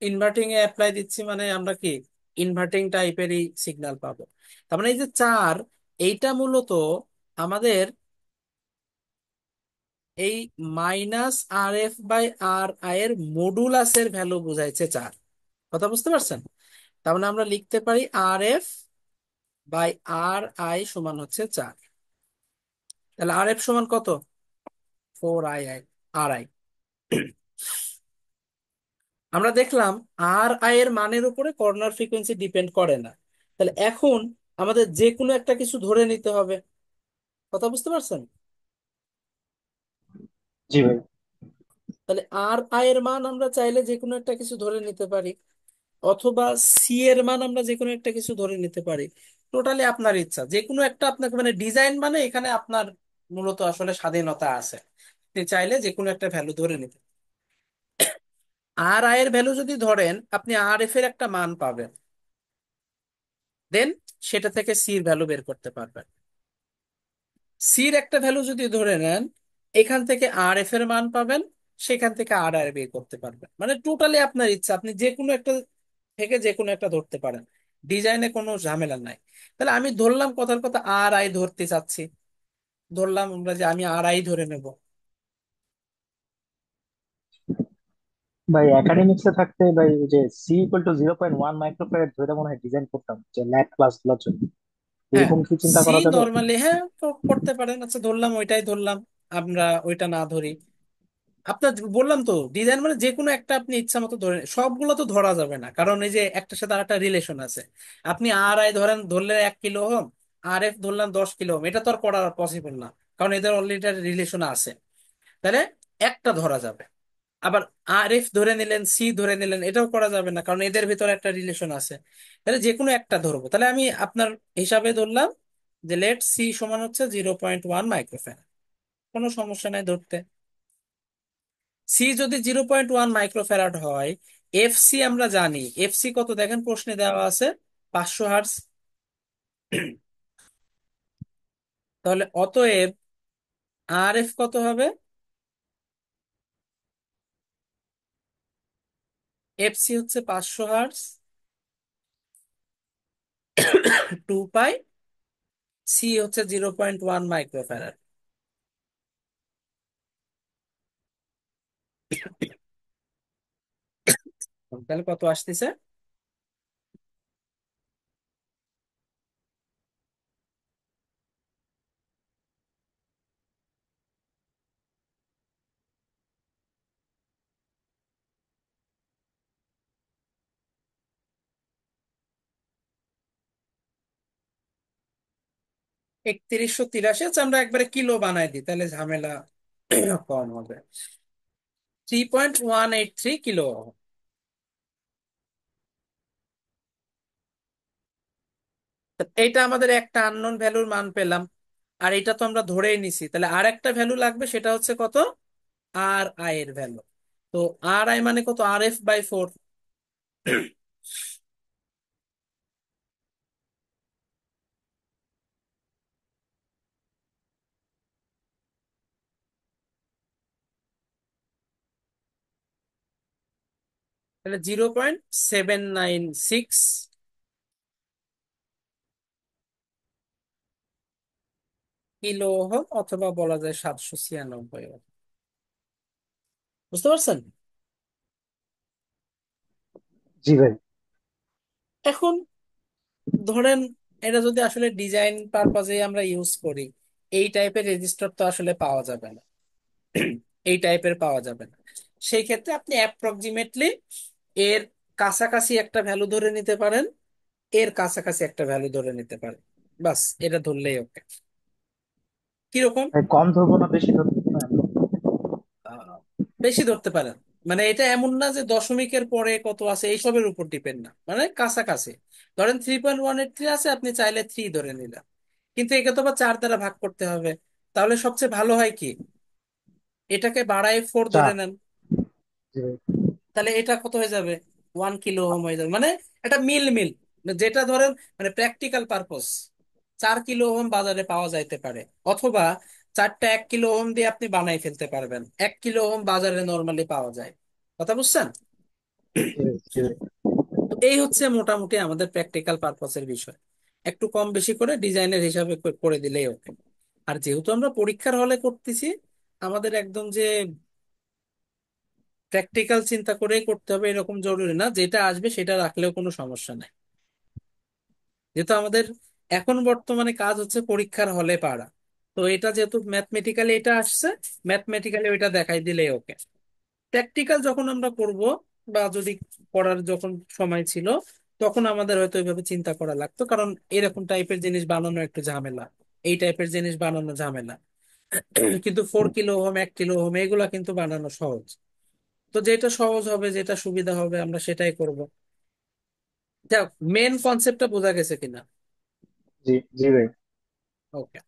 S1: ইনভার্টিং এ অ্যাপ্লাই দিচ্ছি মানে আমরা কি ইনভার্টিং টাইপেরই সিগন্যাল পাবো। তার মানে এই যে 4, এইটা মূলত আমাদের এই -RF/RI এর মডুলাসের ভ্যালু বোঝাইছে 4। কথা বুঝতে পারছেন? তার মানে আমরা লিখতে পারি RF/RI সমান হচ্ছে 4। তাহলে RF সমান কত? 4 RI। আমরা দেখলাম RI এর মানের উপরে কর্নার ফ্রিকোয়েন্সি ডিপেন্ড করে না। তাহলে এখন আমাদের যে কোনো একটা কিছু ধরে নিতে হবে। কথা বুঝতে পারছেন?
S2: জি ভাই।
S1: তাহলে RI এর মান আমরা চাইলে যে কোনো একটা কিছু ধরে নিতে পারি, অথবা সি এর মান আমরা যে কোনো একটা কিছু ধরে নিতে পারি। টোটালি আপনার ইচ্ছা, যে কোনো একটা আপনাকে, মানে ডিজাইন মানে এখানে আপনার মূলত আসলে স্বাধীনতা আছে। আপনি চাইলে যে কোনো একটা ভ্যালু ধরে নিতে। RI এর ভ্যালু যদি ধরেন, আপনি RF এর একটা মান পাবেন, দেন সেটা থেকে সির ভ্যালু বের করতে পারবেন। সির একটা ভ্যালু যদি ধরে নেন, এখান থেকে RF এর মান পাবেন, সেখান থেকে আর বের করতে পারবেন। মানে টোটালি আপনার ইচ্ছা, আপনি যে কোনো একটা থেকে যে কোনো একটা ধরতে পারেন। ডিজাইনে কোনো ঝামেলা নাই। তাহলে আমি ধরলাম, কথার কথা RI ধরতে চাচ্ছি, ধরলাম আমরা যে আমি RI ধরে নেব।
S2: ভাই একাডেমিক্স এ থাকতে ভাই ওই যে C = 0.1 মাইক্রোফ্যারাড ধরে মনে হয় ডিজাইন করতাম যে ল্যাব ক্লাস গুলোর জন্য।
S1: হ্যাঁ,
S2: এরকম কি চিন্তা
S1: সি
S2: করা যাবে?
S1: নর্মালি, হ্যাঁ তো করতে পারেন। আচ্ছা ধরলাম, ওইটাই ধরলাম। আমরা ওইটা না ধরি, আপনার বললাম তো ডিজাইন মানে যে কোনো একটা আপনি ইচ্ছা মতো ধরে, সবগুলো তো ধরা যাবে না, কারণ এই যে একটার সাথে আরেকটা রিলেশন আছে। আপনি RI ধরেন, ধরলে 1 কিলো ওহম, RF ধরলাম 10 কিলো ওহম, এটা তো আর করা পসিবল না, কারণ এদের অলরেডি রিলেশন আছে। তাহলে একটা ধরা যাবে। আবার RF ধরে নিলেন, সি ধরে নিলেন, এটাও করা যাবে না, কারণ এদের ভিতরে একটা রিলেশন আছে। তাহলে যে কোনো একটা ধরবো। তাহলে আমি আপনার হিসাবে ধরলাম যে লেট সি সমান হচ্ছে 0.1 মাইক্রোফ্যারাড। কোনো সমস্যা নাই ধরতে। সি যদি 0.1 মাইক্রোফ্যারাড হয়, FC আমরা জানি, FC কত দেখেন প্রশ্নে দেওয়া আছে, 500 হার্টজ। তাহলে অতএব RF কত হবে? FC হচ্ছে 500 হার্টজ, 2 পাই, সি হচ্ছে 0.1 মাইক্রোফ্যারাড। তাহলে কত আসতেছে? ~3183। আচ্ছা আমরা একবারে কিলো বানাই দিই, তাহলে ঝামেলা কম হবে। 3.183 কিলো। এইটা আমাদের একটা আননোন ভ্যালুর মান পেলাম, আর এটা তো আমরা ধরেই নিছি। তাহলে আর একটা ভ্যালু লাগবে, সেটা হচ্ছে কত? RI এর ভ্যালু। তো RI মানে কত? RF/4। তাহলে 0.796 কিলো ওহম, অথবা বলা যায় 796 ওহম। বুঝতে পারছেন?
S2: জি ভাই।
S1: এখন ধরেন এটা যদি আসলে ডিজাইন পারপাজে আমরা ইউজ করি, এই টাইপের রেজিস্টার তো আসলে পাওয়া যাবে না। এই টাইপের পাওয়া যাবে না। সেই ক্ষেত্রে আপনি অ্যাপ্রক্সিমেটলি এর কাছাকাছি একটা ভ্যালু ধরে নিতে পারেন, এর কাছাকাছি একটা ভ্যালু ধরে নিতে পারেন। বাস, এটা ধরলেই ওকে। কিরকম?
S2: ভাই কম ধরবো না বেশি ধরবো না?
S1: আহ, বেশি ধরতে পারেন। মানে এটা এমন না যে দশমিকের পরে কত আছে এইসবের উপর ডিপেন্ড না, মানে কাছাকাছি। ধরেন 3.183 আছে, আপনি চাইলে 3 ধরে নিলেন, কিন্তু একে তো আবার 4 দ্বারা ভাগ করতে হবে। তাহলে সবচেয়ে ভালো হয় কি, এটাকে বাড়ায় 4 ধরে
S2: 4।
S1: নেন।
S2: জি ভাই।
S1: তাহলে এটা কত হয়ে যাবে, 1 কিলো ওহম হয়ে যাবে। মানে এটা মিল যেটা ধরেন মানে প্র্যাকটিক্যাল পারপোজ, 4 কিলো ওহম বাজারে পাওয়া যাইতে পারে, অথবা চারটা 1 কিলো ওহম দিয়ে আপনি বানাই ফেলতে পারবেন, 1 কিলো ওহম বাজারে নর্মালি পাওয়া যায়। কথা বুঝছেন?
S2: জি ভাই, জি ভাই।
S1: তো এই হচ্ছে মোটামুটি আমাদের প্র্যাকটিক্যাল পারপোজের বিষয়। একটু কম বেশি করে ডিজাইনের হিসাবে করে দিলেই ওকে। আর যেহেতু আমরা পরীক্ষার হলে করতেছি, আমাদের একদম যে প্র্যাকটিক্যাল চিন্তা করেই করতে হবে এরকম জরুরি না, যেটা আসবে সেটা রাখলেও কোনো সমস্যা নাই। যেহেতু আমাদের এখন বর্তমানে কাজ হচ্ছে পরীক্ষার হলে পারা, তো এটা যেহেতু ম্যাথমেটিক্যালি এটা আসছে, ম্যাথমেটিক্যালি ওইটা দেখাই দিলেই ওকে। প্র্যাকটিক্যাল যখন আমরা করব, বা যদি করার যখন সময় ছিল, তখন আমাদের হয়তো ওইভাবে চিন্তা করা লাগতো, কারণ এরকম টাইপের জিনিস বানানো একটু ঝামেলা, এই টাইপের জিনিস বানানো ঝামেলা। কিন্তু 4 কিলো ওহম, 1 কিলো ওহম এগুলা কিন্তু বানানো সহজ। তো যেটা সহজ হবে, যেটা সুবিধা হবে, আমরা সেটাই করব। যাক, মেন কনসেপ্টটা বোঝা গেছে কিনা?
S2: জি, জি ভাই।
S1: ওকে।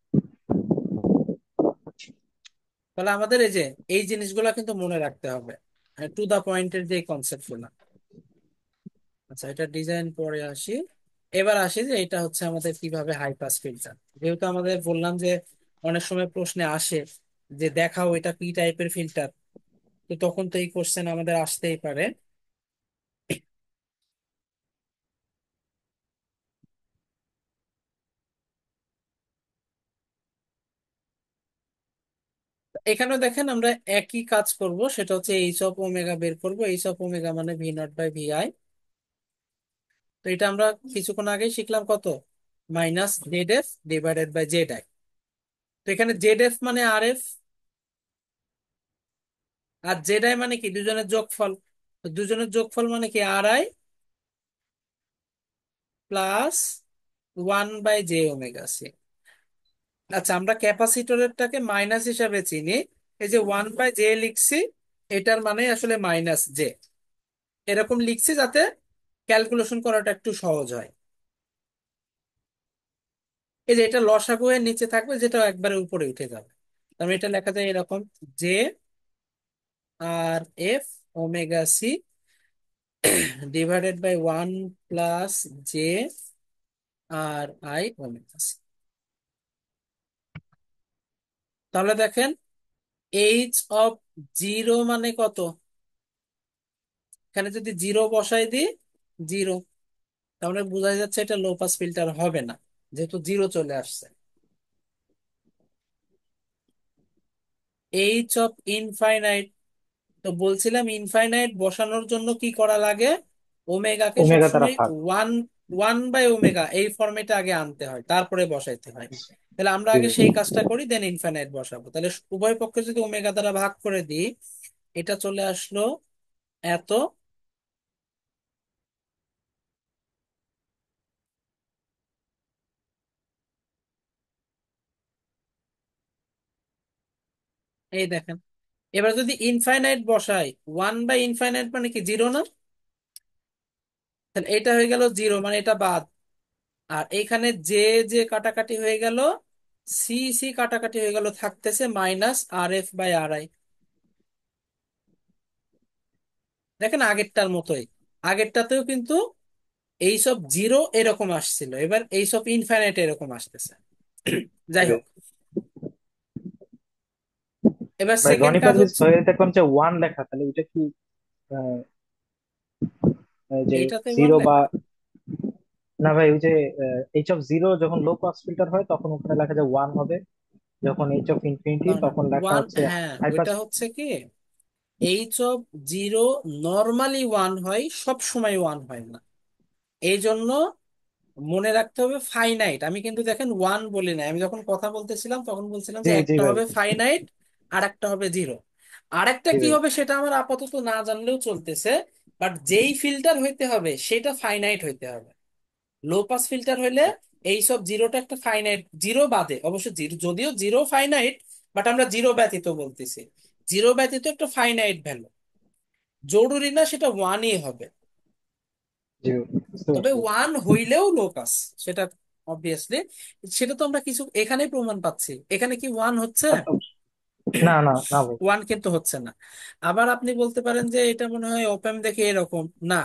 S1: তাহলে আমাদের এই যে এই জিনিসগুলা কিন্তু মনে রাখতে হবে, টু দা পয়েন্টের যে কনসেপ্ট গুলা। আচ্ছা, এটা ডিজাইন পরে আসি। এবার আসি যে এটা হচ্ছে আমাদের কিভাবে হাই পাস ফিল্টার। যেহেতু আমাদের বললাম যে অনেক সময় প্রশ্নে আসে যে দেখাও এটা কি টাইপের ফিল্টার, তো তখন তো এই কোশ্চেন আমাদের আসতেই পারে। এখানে দেখেন আমরা একই কাজ করব, সেটা হচ্ছে এইচ অফ ওমেগা বের করব। এইচ অফ ওমেগা মানে V naught by V I. তো এটা আমরা কিছুক্ষণ আগেই শিখলাম কত, -ZF divided by Z I. তো এখানে জেড এফ মানে আর এফ, আর জেড আই মানে কি দুজনের যোগফল। তো দুজনের যোগফল মানে কি R I plus 1/j omega C. আচ্ছা, আমরা ক্যাপাসিটরেরটাকে মাইনাস হিসাবে চিনি, এই যে 1/j লিখছি, এটার মানে আসলে -j। এরকম লিখছি যাতে ক্যালকুলেশন করাটা একটু সহজ হয়। এই যে এটা লসাগু এর নিচে থাকবে, যেটা একবারে উপরে উঠে যাবে। তার মানে এটা লেখা যায় এরকম, J R F omega C divided by 1 + j/i omega C. তাহলে দেখেন, এইচ অফ জিরো মানে কত, এখানে যদি জিরো বসাই দিই, জিরো, তাহলে বোঝা যাচ্ছে এটা লো পাস ফিল্টার হবে না, যেহেতু জিরো চলে আসছে। এইচ অফ ইনফাইনাইট, তো বলছিলাম ইনফাইনাইট বসানোর জন্য কি করা লাগে, ওমেগাকে
S2: ওমেগা দ্বারা
S1: সবসময়
S2: ভাগ।
S1: ওয়ান, 1/ওমেগা এই ফর্মেটে আগে আনতে হয়, তারপরে বসাইতে হয়। তাহলে আমরা
S2: জি
S1: আগে
S2: ভাই।
S1: সেই কাজটা করি, দেন ইনফাইনাইট বসাবো। তাহলে উভয় পক্ষে যদি ওমেগা দ্বারা ভাগ করে দিই, এটা চলে আসলো এত। এই দেখেন, এবার যদি ইনফাইনাইট বসাই, 1/ইনফাইনাইট মানে কি জিরো না, তাহলে এটা হয়ে গেল জিরো, মানে এটা বাদ। আর এইখানে যে যে কাটাকাটি হয়ে গেল, সি সি কাটাকাটি হয়ে গেল, থাকতেছে -RF/RI। দেখেন আগেরটার মতোই, আগেরটাতেও কিন্তু এইসব জিরো এরকম আসছিল, এবার এইসব ইনফাইনাইট এরকম আসতেছে।
S2: জি
S1: যাই
S2: ভাই।
S1: হোক, এবার
S2: ভাই
S1: সেকেন্ড
S2: রনি
S1: কাজ
S2: পারভেজ
S1: হচ্ছে,
S2: স্যার দেখলাম যে ওয়ান লেখা, তাহলে এটা কি আহ, যে
S1: এইটাতে ওয়ান
S2: জিরো বা,
S1: লেখা।
S2: না ভাই ওই যে এইচ অফ জিরো যখন লো পাস ফিল্টার হয় তখন ওখানে লেখা যায় ওয়ান হবে, যখন এইচ অফ ইনফিনিটি
S1: না না,
S2: তখন লেখা
S1: ওয়ান,
S2: হচ্ছে
S1: হ্যাঁ
S2: হাই পাস।
S1: ওইটা হচ্ছে কি, H of zero normally one হয়, সব সময় ওয়ান হয় না। এই জন্য মনে রাখতে হবে ফাইনাইট। আমি কিন্তু দেখেন ওয়ান বলি না, আমি যখন কথা বলতেছিলাম তখন বলছিলাম
S2: জি
S1: যে
S2: জি
S1: একটা
S2: ভাই।
S1: হবে ফাইনাইট, আর একটা হবে জিরো। আরেকটা
S2: জি
S1: কি
S2: ভাই।
S1: হবে সেটা আমার আপাতত না জানলেও চলতেছে, বাট যেই ফিল্টার হইতে হবে সেটা ফাইনাইট হইতে হবে। লো পাস ফিল্টার হইলে এই সব জিরোটা একটা ফাইনাইট, জিরো বাদে অবশ্য, জিরো যদিও জিরো ফাইনাইট, বাট আমরা জিরো ব্যতীত বলতেছি, জিরো ব্যতীত একটা ফাইনাইট ভ্যালু। জরুরি না সেটা ওয়ানই হবে,
S2: জি বুঝতে
S1: তবে
S2: পারছি।
S1: ওয়ান হইলেও লোকাস, সেটা অবভিয়াসলি। সেটা তো আমরা কিছু এখানেই প্রমাণ পাচ্ছি, এখানে কি ওয়ান হচ্ছে?
S2: না না না ভাই।
S1: ওয়ান কিন্তু হচ্ছে না। আবার আপনি বলতে পারেন যে এটা মনে হয় ওপেন দেখে এরকম না,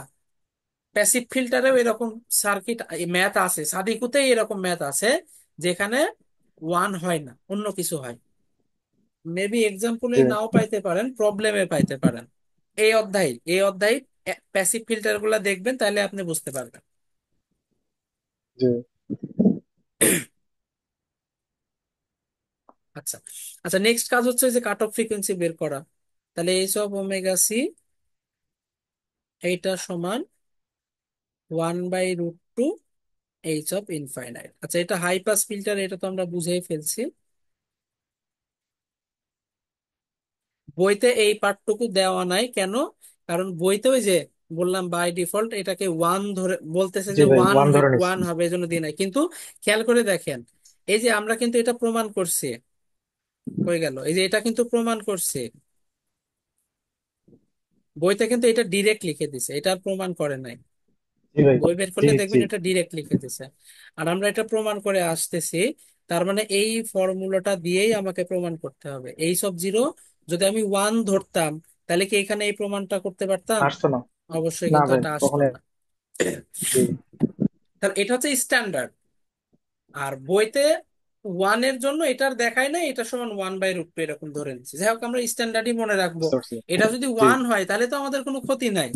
S1: প্যাসিভ ফিল্টারেও এরকম সার্কিট ম্যাথ আছে, সাদিকুতেই এরকম ম্যাথ আছে যেখানে ওয়ান হয় না, অন্য কিছু হয়। মেবি এক্সাম্পলে
S2: জি
S1: নাও পাইতে পারেন, প্রবলেমে পাইতে পারেন। এই অধ্যায় প্যাসিভ ফিল্টার গুলা দেখবেন, তাহলে আপনি বুঝতে পারবেন।
S2: জি।
S1: আচ্ছা, আচ্ছা, নেক্সট কাজ হচ্ছে যে কাট অফ ফ্রিকোয়েন্সি বের করা। তাহলে এইসব ওমেগা সি এইটা সমান 1/√2 এইচ অফ ইনফাইনাইট। আচ্ছা, এটা হাই পাস ফিল্টার, এটা তো আমরা বুঝেই ফেলছি। বইতে এই পার্টটুকু দেওয়া নাই কেন? কারণ বইতে ওই যে বললাম বাই ডিফল্ট এটাকে ওয়ান ধরে বলতেছে
S2: জি
S1: যে
S2: ভাই,
S1: ওয়ান
S2: ওয়ান ধরে নিচ্ছি।
S1: ওয়ান হবে, এই জন্য দিয়ে নাই। কিন্তু খেয়াল করে দেখেন, এই যে আমরা কিন্তু এটা প্রমাণ করছি, হয়ে গেল, এই যে এটা কিন্তু প্রমাণ করছি। বইতে কিন্তু এটা ডিরেক্ট লিখে দিছে, এটা আর প্রমাণ করে নাই।
S2: জি ভাই।
S1: বই বের
S2: জি
S1: করলে
S2: জি।
S1: দেখবেন এটা ডিরেক্ট লিখে দিছে। আর আমরা এটা প্রমাণ করে আসতেছি, তার মানে এই ফর্মুলাটা দিয়েই আমাকে প্রমাণ করতে হবে এই সব জিরো। যদি আমি ওয়ান ধরতাম, তাহলে কি এখানে এই প্রমাণটা করতে পারতাম?
S2: আসতো না।
S1: অবশ্যই
S2: না
S1: কিন্তু
S2: ভাই
S1: এটা আসতো
S2: কখনোই।
S1: না।
S2: জি।
S1: তাহলে এটা হচ্ছে স্ট্যান্ডার্ড। আর বইতে ওয়ান এর জন্য এটার দেখায় না, এটা সমান 1/√2 এরকম ধরে নিচ্ছি। যাই হোক, আমরা স্ট্যান্ডার্ডই মনে রাখবো।
S2: বুঝতে পারছি।
S1: এটা যদি
S2: জি
S1: ওয়ান হয় তাহলে তো আমাদের কোনো ক্ষতি নাই,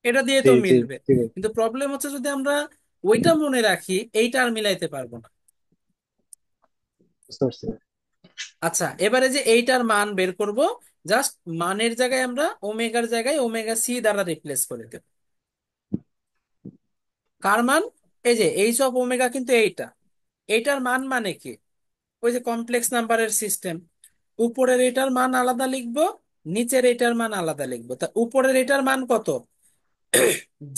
S1: এটা দিয়ে
S2: জি
S1: তো
S2: জি।
S1: মিলবে।
S2: জি ভাই।
S1: কিন্তু প্রবলেম হচ্ছে যদি আমরা ওইটা মনে রাখি, এইটা আর মিলাইতে পারবো না।
S2: বুঝতে পারছি।
S1: আচ্ছা, এবারে যে এইটার মান বের করব, জাস্ট মানের জায়গায় আমরা ওমেগার জায়গায় ওমেগা সি দ্বারা রিপ্লেস করে দেব। কার মান? এই যে এইচ অফ ওমেগা, কিন্তু এইটা, এইটার মান মানে কি? ওই যে কমপ্লেক্স নাম্বারের সিস্টেম, উপরের এটার মান আলাদা লিখবো, নিচের এটার মান আলাদা লিখবো। তা উপরের এটার মান কত?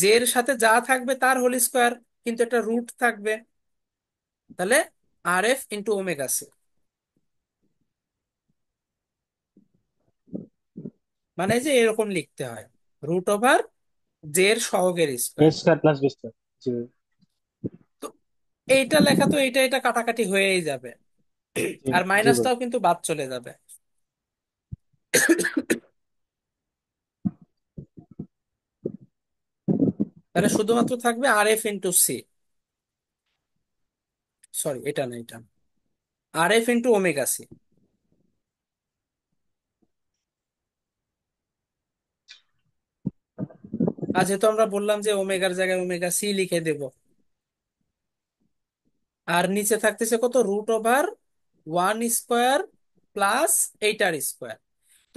S1: যে এর সাথে যা থাকবে তার হোল স্কোয়ার, কিন্তু একটা রুট থাকবে। তাহলে RF × ওমেগা সি, মানে যে এরকম লিখতে হয়, √ওভার জে এর সহগের
S2: A
S1: square.
S2: Square plus B square. জি ভাই।
S1: তো এইটা লেখা তো এটা এটা কাটাকাটি হয়েই যাবে,
S2: জি
S1: আর
S2: জি ভাই।
S1: মাইনাসটাও কিন্তু বাদ চলে যাবে। তাহলে শুধুমাত্র থাকবে RF × সি, সরি এটা না, এটা RF × ওমেগা সি। আর যেহেতু আমরা বললাম যে ওমেগার জায়গায় ওমেগা সি লিখে দেব, আর নিচে থাকতেছে কত? √ওভার 1 স্কোয়ার প্লাস এইটার স্কোয়ার।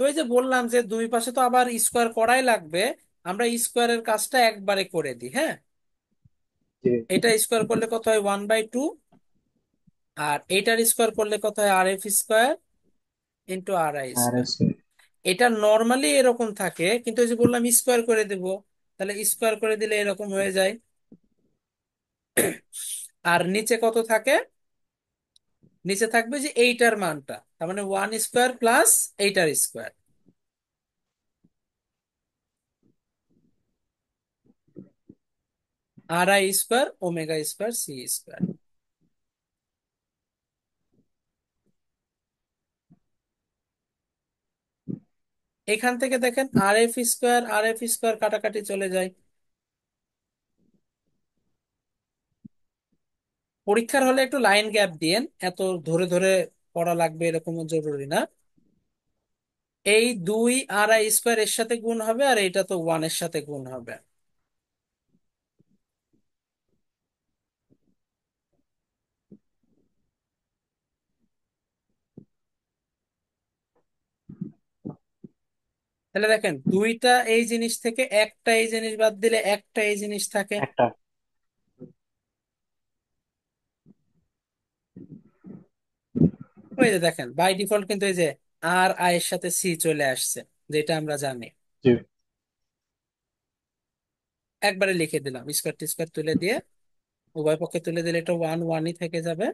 S1: তো এই যে বললাম যে দুই পাশে তো আবার স্কোয়ার করাই লাগবে, আমরা স্কোয়ারের কাজটা একবারে করে দিই, হ্যাঁ।
S2: জি
S1: এটা স্কোয়ার করলে কত হয়? 1/2। আর এইটার স্কোয়ার করলে কত হয়? RF² × RI²।
S2: আর স্কোয়ার।
S1: এটা নর্মালি এরকম থাকে, কিন্তু এই যে বললাম স্কোয়ার করে দেব, তাহলে স্কোয়ার করে দিলে এরকম হয়ে যায়। আর নিচে কত থাকে? নিচে থাকবে যে এইটার মানটা, তার মানে 1 স্কোয়ার প্লাস এইটার স্কোয়ার, RI²ω²C²। এখান থেকে দেখেন RF² কাটাকাটি চলে যায়। পরীক্ষার হলে একটু লাইন গ্যাপ দিয়েন, এত ধরে ধরে পড়া লাগবে এরকম জরুরি না। এই 2 RI² এর সাথে গুণ হবে, আর এইটা তো ওয়ানের সাথে গুণ হবে। তাহলে দেখেন, দুইটা এই জিনিস থেকে একটা এই জিনিস বাদ দিলে একটা এই জিনিস থাকে।
S2: একটা।
S1: ওই যে দেখেন বাই ডিফল্ট কিন্তু এই যে RI এর সাথে সি চলে আসছে, যেটা আমরা জানি।
S2: জি।
S1: একবারে লিখে দিলাম, স্কোয়ার টি স্কোয়ার তুলে দিয়ে উভয় পক্ষে তুলে দিলে এটা ওয়ান ওয়ানই থেকে যাবে।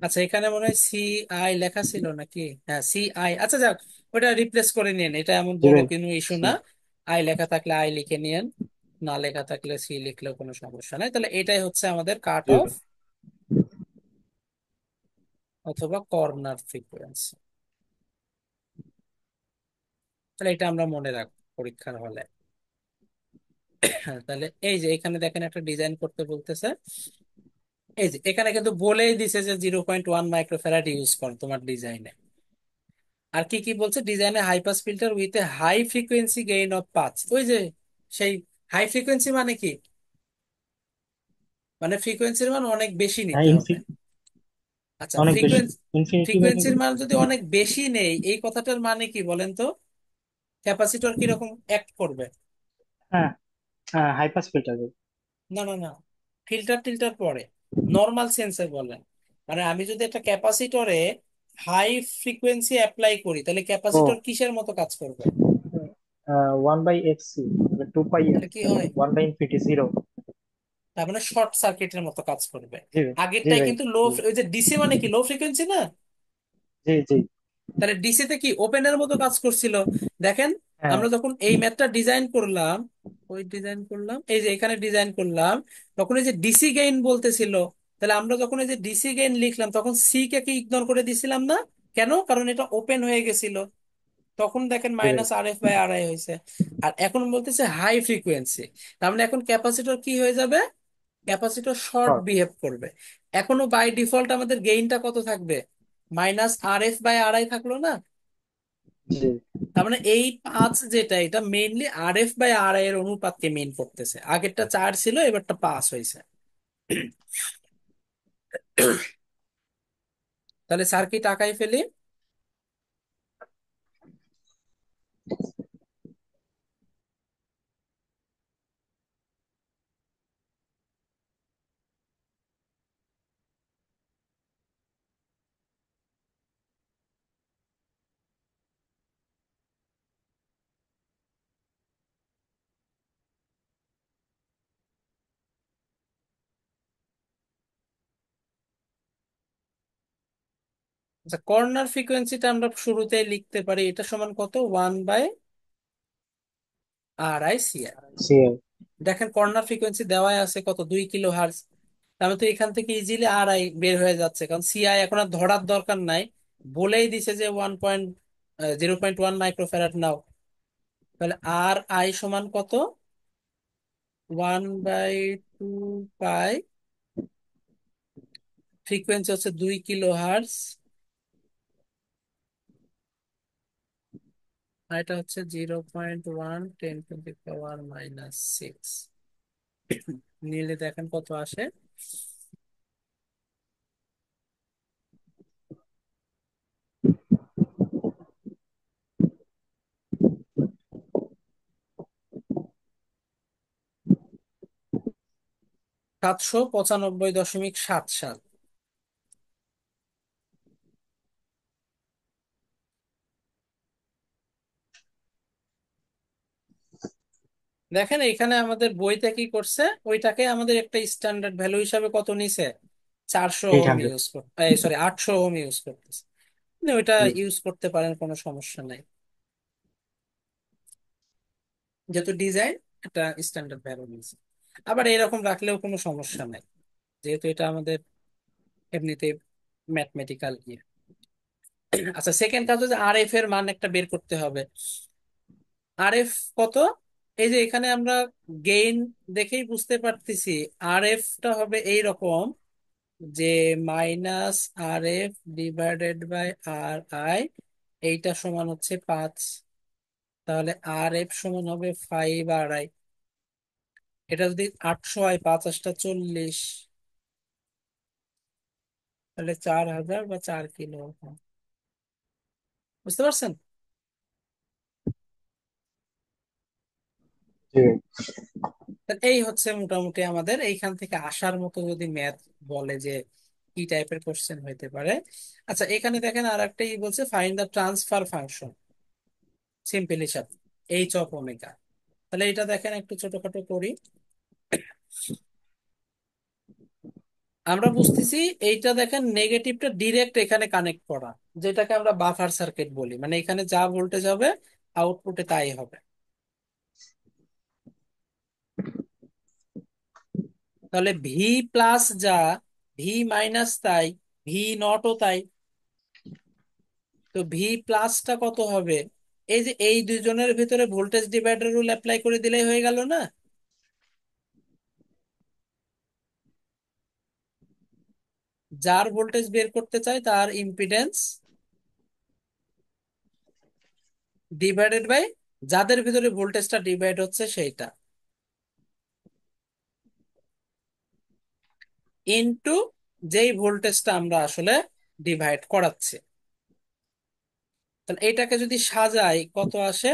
S1: আচ্ছা, এখানে মনে হয় সি আই লেখা ছিল নাকি? হ্যাঁ, সি আই, আচ্ছা যাক, ওটা রিপ্লেস করে নিন, এটা এমন
S2: জি
S1: বড়
S2: ভাই।
S1: কোনো ইস্যু
S2: জি
S1: না। আই লেখা থাকলে আই লিখে নিন, না লেখা থাকলে সি লিখলেও কোনো সমস্যা নাই। তাহলে এটাই হচ্ছে আমাদের কাট
S2: জি
S1: অফ
S2: ভাই।
S1: অথবা কর্নার ফ্রিকোয়েন্সি। তাহলে এটা আমরা মনে রাখবো পরীক্ষার হলে। হ্যাঁ, তাহলে এই যে এখানে দেখেন একটা ডিজাইন করতে বলতেছে। এই যে এখানে কিন্তু বলেই দিছে যে 0.1 মাইক্রোফ্যারাড ইউজ কর তোমার ডিজাইনে। আর কি কি বলছে, ডিজাইনে high pass filter with a high frequency gain of পাঁচ। ওই যে সেই হাই ফ্রিকোয়েন্সি মানে কি, মানে ফ্রিকোয়েন্সির মান অনেক বেশি
S2: হ্যাঁ
S1: নিতে হবে। আচ্ছা,
S2: অনেক বেশি।
S1: ফ্রিকোয়েন্সি,
S2: ইনফিনিটি মানে
S1: ফ্রিকোয়েন্সির
S2: কি?
S1: মান যদি অনেক বেশি নেই, এই কথাটার মানে কি বলেন তো? ক্যাপাসিটর কিরকম অ্যাক্ট করবে?
S2: হ্যাঁ, হ্যাঁ, হাই পাস ফিল্টার।
S1: না না না, ফিল্টার টিল্টার পরে, নর্মাল সেন্সে বলেন। মানে আমি যদি একটা ক্যাপাসিটরে হাই ফ্রিকোয়েন্সি অ্যাপ্লাই করি, তাহলে
S2: ও,
S1: ক্যাপাসিটর কিসের মতো কাজ করবে?
S2: 1/xc, 2 পাই
S1: তাহলে
S2: এফ,
S1: কি হয়?
S2: 1/ইনফিনিটি 0।
S1: তার মানে শর্ট সার্কিটের মতো কাজ করবে।
S2: জি ভাই। জি
S1: আগেরটাই
S2: ভাই।
S1: কিন্তু লো,
S2: জি
S1: ওই যে ডিসি মানে কি লো ফ্রিকোয়েন্সি না?
S2: জি। জি।
S1: তাহলে ডিসি তে কি ওপেনের মতো কাজ করছিল। দেখেন,
S2: হ্যাঁ।
S1: আমরা যখন এই ম্যাথটা ডিজাইন করলাম, ওই ডিজাইন করলাম, এই যে এখানে ডিজাইন করলাম, তখন এই যে ডিসি গেইন বলতেছিল। তাহলে আমরা যখন এই যে ডিসি গেইন লিখলাম, তখন সি কে কি ইগনোর করে দিছিলাম না? কেন? কারণ এটা ওপেন হয়ে গেছিল। তখন দেখেন
S2: জি ভাই।
S1: Minus R F by R I হয়েছে। আর এখন বলতেছে হাই ফ্রিকোয়েন্সি, তার মানে এখন ক্যাপাসিটর কি হয়ে যাবে? Capacitor short
S2: short.
S1: বিহেভ করবে। এখনো বাই ডিফল্ট আমাদের গেইনটা কত থাকবে? Minus R F by R I থাকলো না?
S2: জি।
S1: তার মানে এই পাঁচ যেটা, এটা mainly R F by R I এর অনুপাতকে মেইন করতেছে। আগেরটা 4 ছিল, এবারটা 5 হয়েছে। তাহলে সার্কিট আঁকাই ফেলি। আচ্ছা, কর্নার ফ্রিকোয়েন্সিটা আমরা শুরুতেই লিখতে পারি, এটা সমান কত? 1/RICR।
S2: সি।
S1: দেখেন কর্নার ফ্রিকোয়েন্সি দেওয়াই আছে কত, 2 কিলো হার্টজ। তাহলে তো এখান থেকে ইজিলি আর আই বের হয়ে যাচ্ছে, কারণ সিআই এখন আর ধরার দরকার নাই, বলেই দিছে যে 0.1 নাও। তাহলে আর আই সমান কত? 1/2 পাই, ফ্রিকোয়েন্সি হচ্ছে 2 কিলো হার্টজ, আর এটা হচ্ছে 0.1 × 10⁻⁻⁶। নিলে দেখেন কত আসে। 795.77। দেখেন এখানে আমাদের বইতে কি করছে, ওইটাকে আমাদের একটা স্ট্যান্ডার্ড ভ্যালু হিসাবে কত নিছে, 400 ওহম
S2: 800।
S1: ইউজ করতে, সরি 800 ওহম ইউজ করতেছে। আপনি ওইটা
S2: জি।
S1: ইউজ করতে পারেন, কোনো সমস্যা নাই। যেহেতু ডিজাইন একটা স্ট্যান্ডার্ড ভ্যালু নিছে, আবার এরকম রাখলেও কোনো সমস্যা নাই, যেহেতু এটা আমাদের এমনিতে ম্যাথমেটিক্যাল ইয়ে। আচ্ছা, সেকেন্ড কাজ হচ্ছে আর এফ এর মান একটা বের করতে হবে। আর এফ কত? এই যে এখানে আমরা গেইন দেখেই বুঝতে পারতেছি, আর এফ টা হবে এই রকম, যে minus R F divided by R I, এইটা সমান হচ্ছে 5। তাহলে আর এফ সমান হবে 5 আর আই। এটা যদি 800 হয়, 5 × 8 = 40, তাহলে 4000 বা 4 কিলো। বুঝতে পারছেন?
S2: জি ভাই।
S1: তাহলে এই হচ্ছে মোটামুটি আমাদের এইখান থেকে আসার মতো যদি ম্যাথ বলে যে কি টাইপের কোশ্চেন হইতে পারে। আচ্ছা, এখানে দেখেন আর একটা ই বলছে, find the transfer function, simple হিসাব, H অফ ওমেগা। তাহলে এটা দেখেন একটু ছোটখাটো করি। আমরা বুঝতেছি এইটা দেখেন নেগেটিভটা ডিরেক্ট এখানে কানেক্ট করা, যেটাকে আমরা বাফার সার্কিট বলি, মানে এখানে যা ভোল্টেজ হবে আউটপুটে তাই হবে। তাহলে ভি প্লাস যা, ভি মাইনাস তাই, ভি নটও তাই। তো ভি প্লাসটা কত হবে? এই যে এই দুইজনের ভিতরে ভোল্টেজ ডিভাইডার রুল অ্যাপ্লাই করে দিলেই হয়ে গেল না? যার ভোল্টেজ বের করতে চাই তার ইম্পিডেন্স ডিভাইডেড বাই যাদের ভিতরে ভোল্টেজটা ডিভাইড হচ্ছে সেইটা, ইনটু যেই ভোল্টেজটা আমরা আসলে ডিভাইড করাচ্ছি। তাহলে এটাকে যদি সাজাই কত আসে?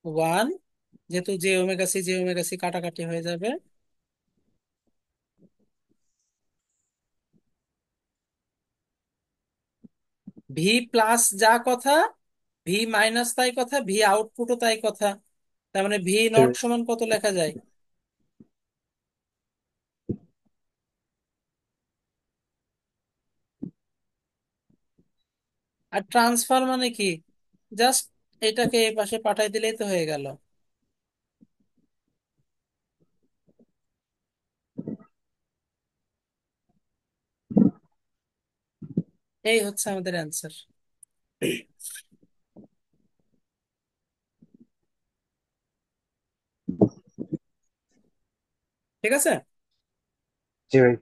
S1: ওয়ান, যেহেতু জে ওমেগা সি কাটাকাটি হয়ে যাবে, ভি প্লাস যা কথা, ভি মাইনাস তাই কথা, ভি আউটপুটও তাই কথা। তার মানে ভি
S2: জি
S1: নট
S2: ভাই।
S1: সমান কত লেখা যায়? আর ট্রান্সফার মানে কি? জাস্ট এটাকে এই পাশে পাঠাই দিলেই তো হয়ে গেল। এই হচ্ছে আমাদের অ্যান্সার। ঠিক আছে।
S2: জি ভাই।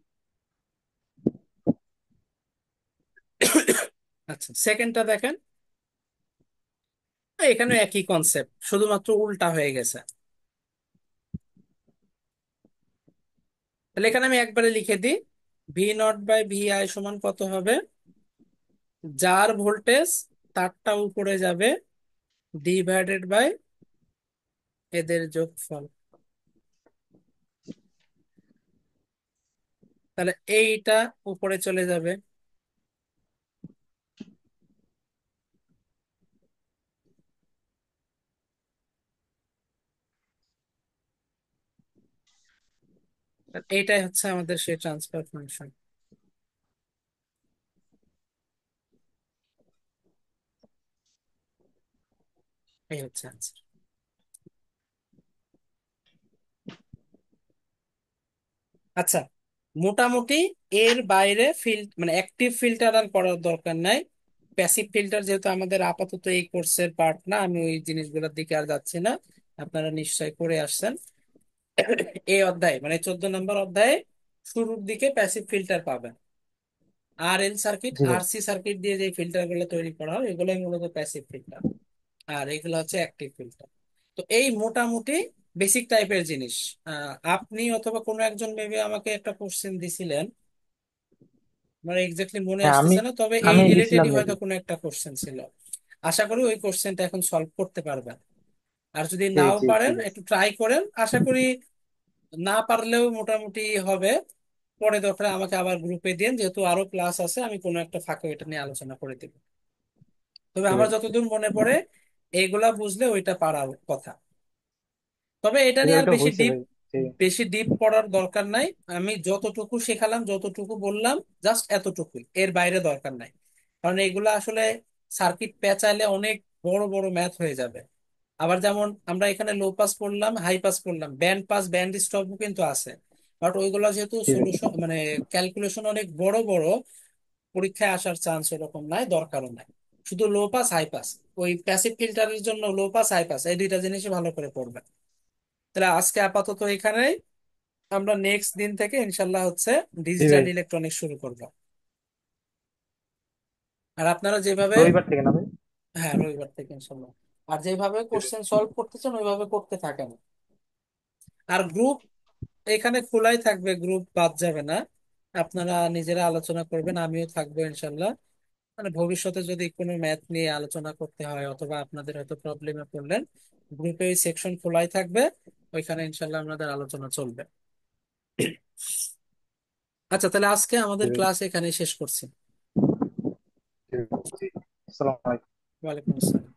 S1: আচ্ছা, সেকেন্ডটা দেখেন। এখানে একই কনসেপ্ট, শুধুমাত্র উল্টা হয়ে গেছে। তাহলে এখানে আমি একবারে লিখে দিই, V naught by V I সমান কত হবে? যার ভোল্টেজ তারটা উপরে যাবে ডিভাইডেড বাই এদের যোগফল। তাহলে এইটা উপরে চলে যাবে। আর এইটাই হচ্ছে আমাদের সেই ট্রান্সফার ফাংশন। এই হচ্ছে আনসার। আচ্ছা, মোটামুটি এর বাইরে মানে অ্যাক্টিভ ফিল্টার আর করার দরকার নাই। প্যাসিভ ফিল্টার যেহেতু আমাদের আপাতত এই কোর্সের পার্ট না, আমি ওই জিনিসগুলোর দিকে আর যাচ্ছি না। আপনারা নিশ্চয় করে আসছেন। এই অধ্যায় মানে 14 নম্বর অধ্যায়ে শুরুর দিকে প্যাসিভ ফিল্টার পাবেন। আর এল সার্কিট,
S2: জি ভাই।
S1: আর সি সার্কিট দিয়ে যে ফিল্টার গুলো তৈরি করা হয় এগুলোই মূলত প্যাসিভ ফিল্টার। আর এগুলো হচ্ছে অ্যাক্টিভ ফিল্টার। তো এই মোটামুটি বেসিক টাইপের জিনিস। আপনি অথবা কোনো একজন ভেবে আমাকে একটা কোশ্চেন দিছিলেন, মানে এক্স্যাক্টলি মনে
S2: হ্যাঁ, আমি
S1: আসতেছে না, তবে এই
S2: আমি দিছিলাম
S1: রিলেটেডই হয়তো
S2: মেবি।
S1: কোনো একটা কোশ্চেন ছিল। আশা করি ওই কোশ্চেনটা এখন সলভ করতে পারবেন। আর যদি
S2: জি
S1: নাও
S2: জি
S1: পারেন
S2: ঠিক আছে।
S1: একটু ট্রাই করেন, আশা করি না পারলেও মোটামুটি হবে। পরে দরকার আমাকে আবার গ্রুপে দিন, যেহেতু আরো ক্লাস আছে, আমি কোনো একটা ফাঁকে এটা নিয়ে আলোচনা করে দিব। তবে
S2: জি
S1: আমার
S2: ভাই।
S1: যতদূর মনে পড়ে এইগুলা বুঝলে ওইটা পারার কথা। তবে এটা
S2: জি
S1: নিয়ে
S2: ভাই,
S1: আর
S2: ওটা
S1: বেশি
S2: হয়েছে
S1: ডিপ
S2: ভাই। জি।
S1: বেশি ডিপ পড়ার দরকার নাই। আমি যতটুকু শেখালাম, যতটুকু বললাম, জাস্ট এতটুকুই, এর বাইরে দরকার নাই। কারণ এগুলা আসলে সার্কিট পেঁচাইলে অনেক বড় বড় ম্যাথ হয়ে যাবে। আবার যেমন আমরা এখানে লো পাস করলাম, হাই পাস করলাম, ব্যান্ড পাস ব্যান্ড স্টপও কিন্তু আছে। বাট ওইগুলা যেহেতু
S2: জি ভাই।
S1: সলিউশন মানে ক্যালকুলেশন অনেক বড় বড়, পরীক্ষায় আসার চান্স এরকম নাই, দরকারও নাই। শুধু লো পাস হাই পাস, ওই প্যাসিভ ফিল্টারের জন্য লো পাস হাই পাস এই দুইটা জিনিসই ভালো করে পড়বেন। তাহলে আজকে আপাতত এখানেই, আমরা নেক্সট দিন থেকে ইনশাল্লাহ হচ্ছে
S2: জি
S1: ডিজিটাল
S2: ভাই।
S1: ইলেকট্রনিক্স শুরু করব। আর আপনারা যেভাবে,
S2: রবিবার থেকে না ভাই?
S1: হ্যাঁ রবিবার থেকে ইনশাল্লাহ, আর যেভাবে কোশ্চেন সলভ করতেছেন ওইভাবে করতে থাকেন। আর গ্রুপ এখানে খোলাই থাকবে, গ্রুপ বাদ যাবে না। আপনারা নিজেরা আলোচনা করবেন, আমিও থাকবো ইনশাল্লাহ। মানে ভবিষ্যতে যদি কোনো ম্যাথ নিয়ে আলোচনা করতে হয় অথবা আপনাদের হয়তো প্রবলেমে পড়লেন, গ্রুপে ওই সেকশন খোলাই থাকবে, ওইখানে ইনশাল্লাহ আমাদের আলোচনা চলবে। আচ্ছা, তাহলে আজকে
S2: জি
S1: আমাদের
S2: ভাই।
S1: ক্লাস এখানে শেষ করছি।
S2: জি ভাই। জি। আসসালামু আলাইকুম।
S1: ওয়ালাইকুম আসসালাম।